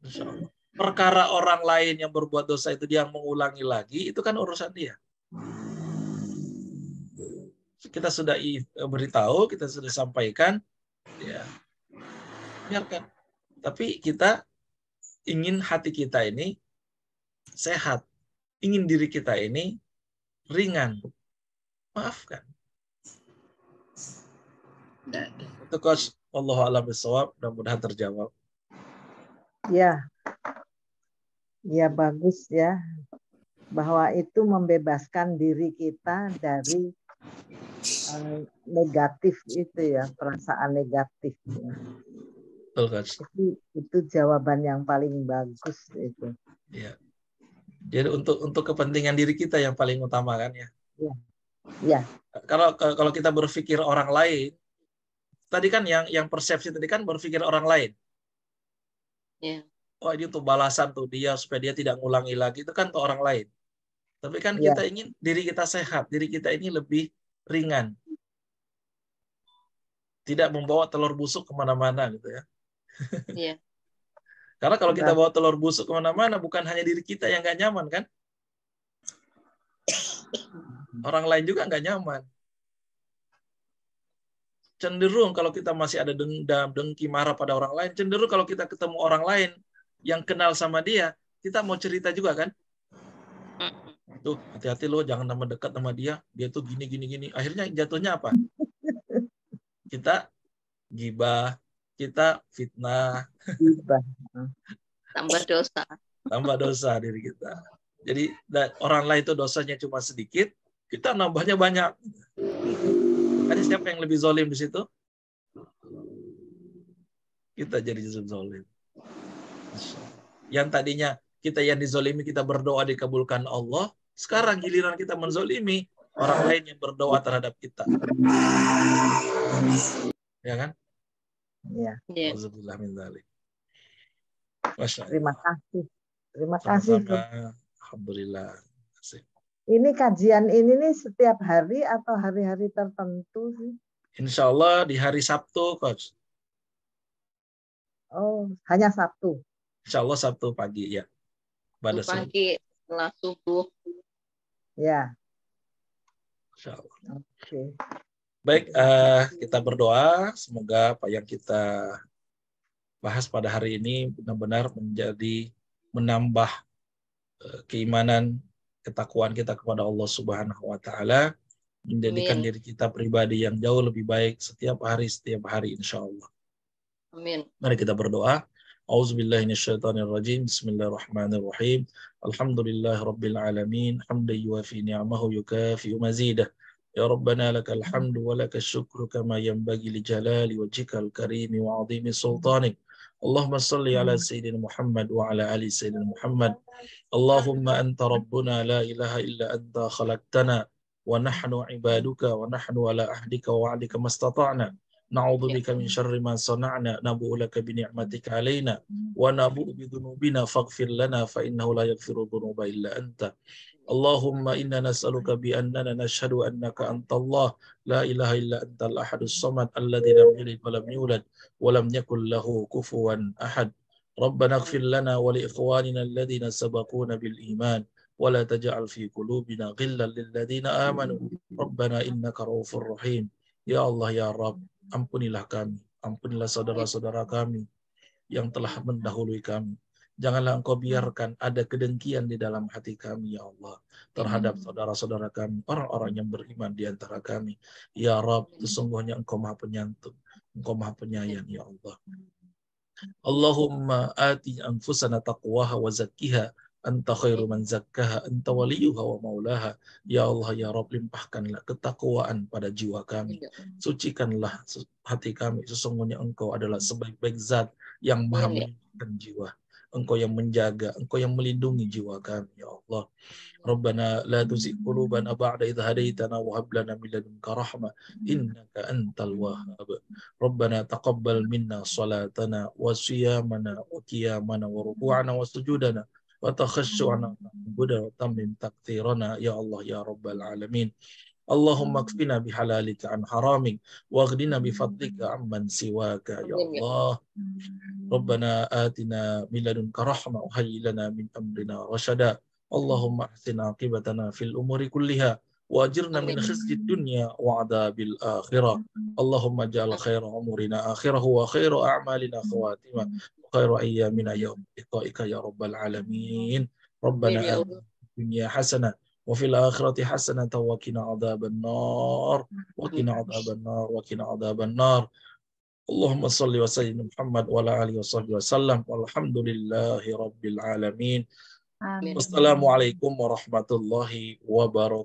Insya Allah. Perkara orang lain yang berbuat dosa itu dia mengulangi lagi, itu kan urusan dia. Kita sudah beritahu, kita sudah sampaikan, ya biarkan. Tapi kita ingin hati kita ini sehat, ingin diri kita ini ringan. Maafkan. Itu Coach, Wallahu a'lam bishawab, mudah-mudahan terjawab. Ya. Ya, bagus ya. Bahwa itu membebaskan diri kita dari negatif itu ya, perasaan negatif. Betul, Coach. Itu jawaban yang paling bagus itu. Ya. Jadi untuk kepentingan diri kita yang paling utama kan ya. Ya. Ya. Kalau kita berpikir orang lain, tadi kan yang persepsi tadi kan berpikir orang lain. Ya. Oh ini tuh balasan tuh dia supaya dia tidak ngulangi lagi, itu kan tuh orang lain. Tapi kan kita ingin diri kita sehat, diri kita ini lebih ringan. Tidak membawa telur busuk kemana-mana gitu ya. Iya. Karena kalau kita bawa telur busuk kemana-mana, bukan hanya diri kita yang nggak nyaman kan? Orang lain juga nggak nyaman. Cenderung kalau kita masih ada dendam, dengki, marah pada orang lain, cenderung kalau kita ketemu orang lain yang kenal sama dia, kita mau cerita juga kan? Tuh, hati-hati lo, jangan nama dekat sama dia tuh gini. Akhirnya jatuhnya apa? Kita gibah, kita fitnah. Tambah dosa. Tambah dosa diri kita. Jadi orang lain itu dosanya cuma sedikit, kita nambahnya banyak. Ada siapa yang lebih zalim di situ? Kita jadi zalim. Yang tadinya kita yang dizolimi, kita berdoa dikabulkan Allah. Sekarang giliran kita menzolimi orang lain yang berdoa terhadap kita. Ya kan? Ya. Alhamdulillah min dzalik. Terima kasih. Terima kasih. Alhamdulillah. Ini kajian ini nih setiap hari atau hari-hari tertentu sih? Insya Allah di hari Sabtu, Coach. Oh, hanya Sabtu. Insya Allah Sabtu pagi ya. Pada pagi setelah subuh. Ya. Insya Allah. Oke. Baik, kita berdoa semoga apa yang kita bahas pada hari ini benar-benar menambah keimanan, ketakwaan kita kepada Allah Subhanahu wa taala, menjadikan diri kita pribadi yang jauh lebih baik setiap hari insyaallah. Amin. Mari kita berdoa. Auzubillahi minasyaitonirrajim. Bismillahirrahmanirrahim. Alhamdulillahirabbil alamin. Hamdan yuwafi ni'amahu yukafi'u mazidah. Ya Rabbana lakal hamdu wa lakal syukru kama yanbaghi li jalali wajhikal karim wa 'azimi sultanik. Allahumma salli ala sayyidina Muhammad wa ala ali sayyidina Muhammad. Allahumma anta rabbuna la ilaha illa anta khalaqtana wa nahnu ibaduka wa nahnu ala ahdika wa wa'dika mastata'na. Na'udzu bika min syarri ma sana'na, nabu'u laka bi ni'matika 'alaina wa nabu'u bi dhunubina faghfir lana fa innahu la yaghfiru dhunuba illa anta. Allahumma inna nas'aluka bi annana nashhadu annaka antallah la ilaha illa antal ahadus samad alladzi lam yalid wa lam yulad wa lam yakul lahu kufuwan ahad. Rabbana ighfir lana wa li ikhwanina alladhina sabaquna bil iman wa la taj'al fi qulubina ghillan lil ladzina amanu rabbana innaka ra'ufur rahim. Ya Allah ya Rabb, ampunilah kami, ampunilah saudara-saudara kami yang telah mendahului kami. Janganlah Engkau biarkan ada kedengkian di dalam hati kami, ya Allah, terhadap saudara-saudara kami, orang-orang yang beriman di antara kami. Ya Rabb, sesungguhnya Engkau Maha Penyantun, Engkau Maha Penyayang, ya Allah. Allahumma ati anfusana taqwaha wa zakkiha anta khairu man zakkaha anta waliyuha wa maulaha. Ya Allah ya Rabb, limpahkanlah ketakwaan pada jiwa kami, sucikanlah hati kami, sesungguhnya Engkau adalah sebaik-baik zat yang maha melindungi jiwa. Engkau yang menjaga, Engkau yang melindungi jiwa kami, ya Allah. Rabbana la tuzigh qulubana ba'da idh hadaitana wa hab lana min ladunka rahmah innaka antal wahhab. Rabbana taqabbal minna salatana wa siyamana wa qiyamana wa ruku'ana wa sujudana wa takhashu'ana wa tammim taqdirana ya Allah ya rabbal alamin. Allahumma kfina bihalalika an haramik waghdina bifadlika amman siwaka ya Allah. Rabbana atina min ladunka rahmah wa hayyi lana min amrina rashada. Allahumma ahsin aqibatana fil umuri kulliha wa ajirna min khizyid dunya wa adzabil akhirah. Allahumma ja'al khaira umurina akhirahu wa khaira a'malina khawatimah wa khaira ayyamina yaum liqa'ika ya rabbal alamin. Rabbana atina fid dunya hasanah wa fil akhirati hasanatan wa qina adzaban nar wa qina adzaban nar wa qina adzaban nar. Allahumma salli wa sallim Muhammad wa ala alihi wa sahbihi wa sallam walhamdulillahi rabbil alamin. Wassalamualaikum warahmatullahi wabarakatuh.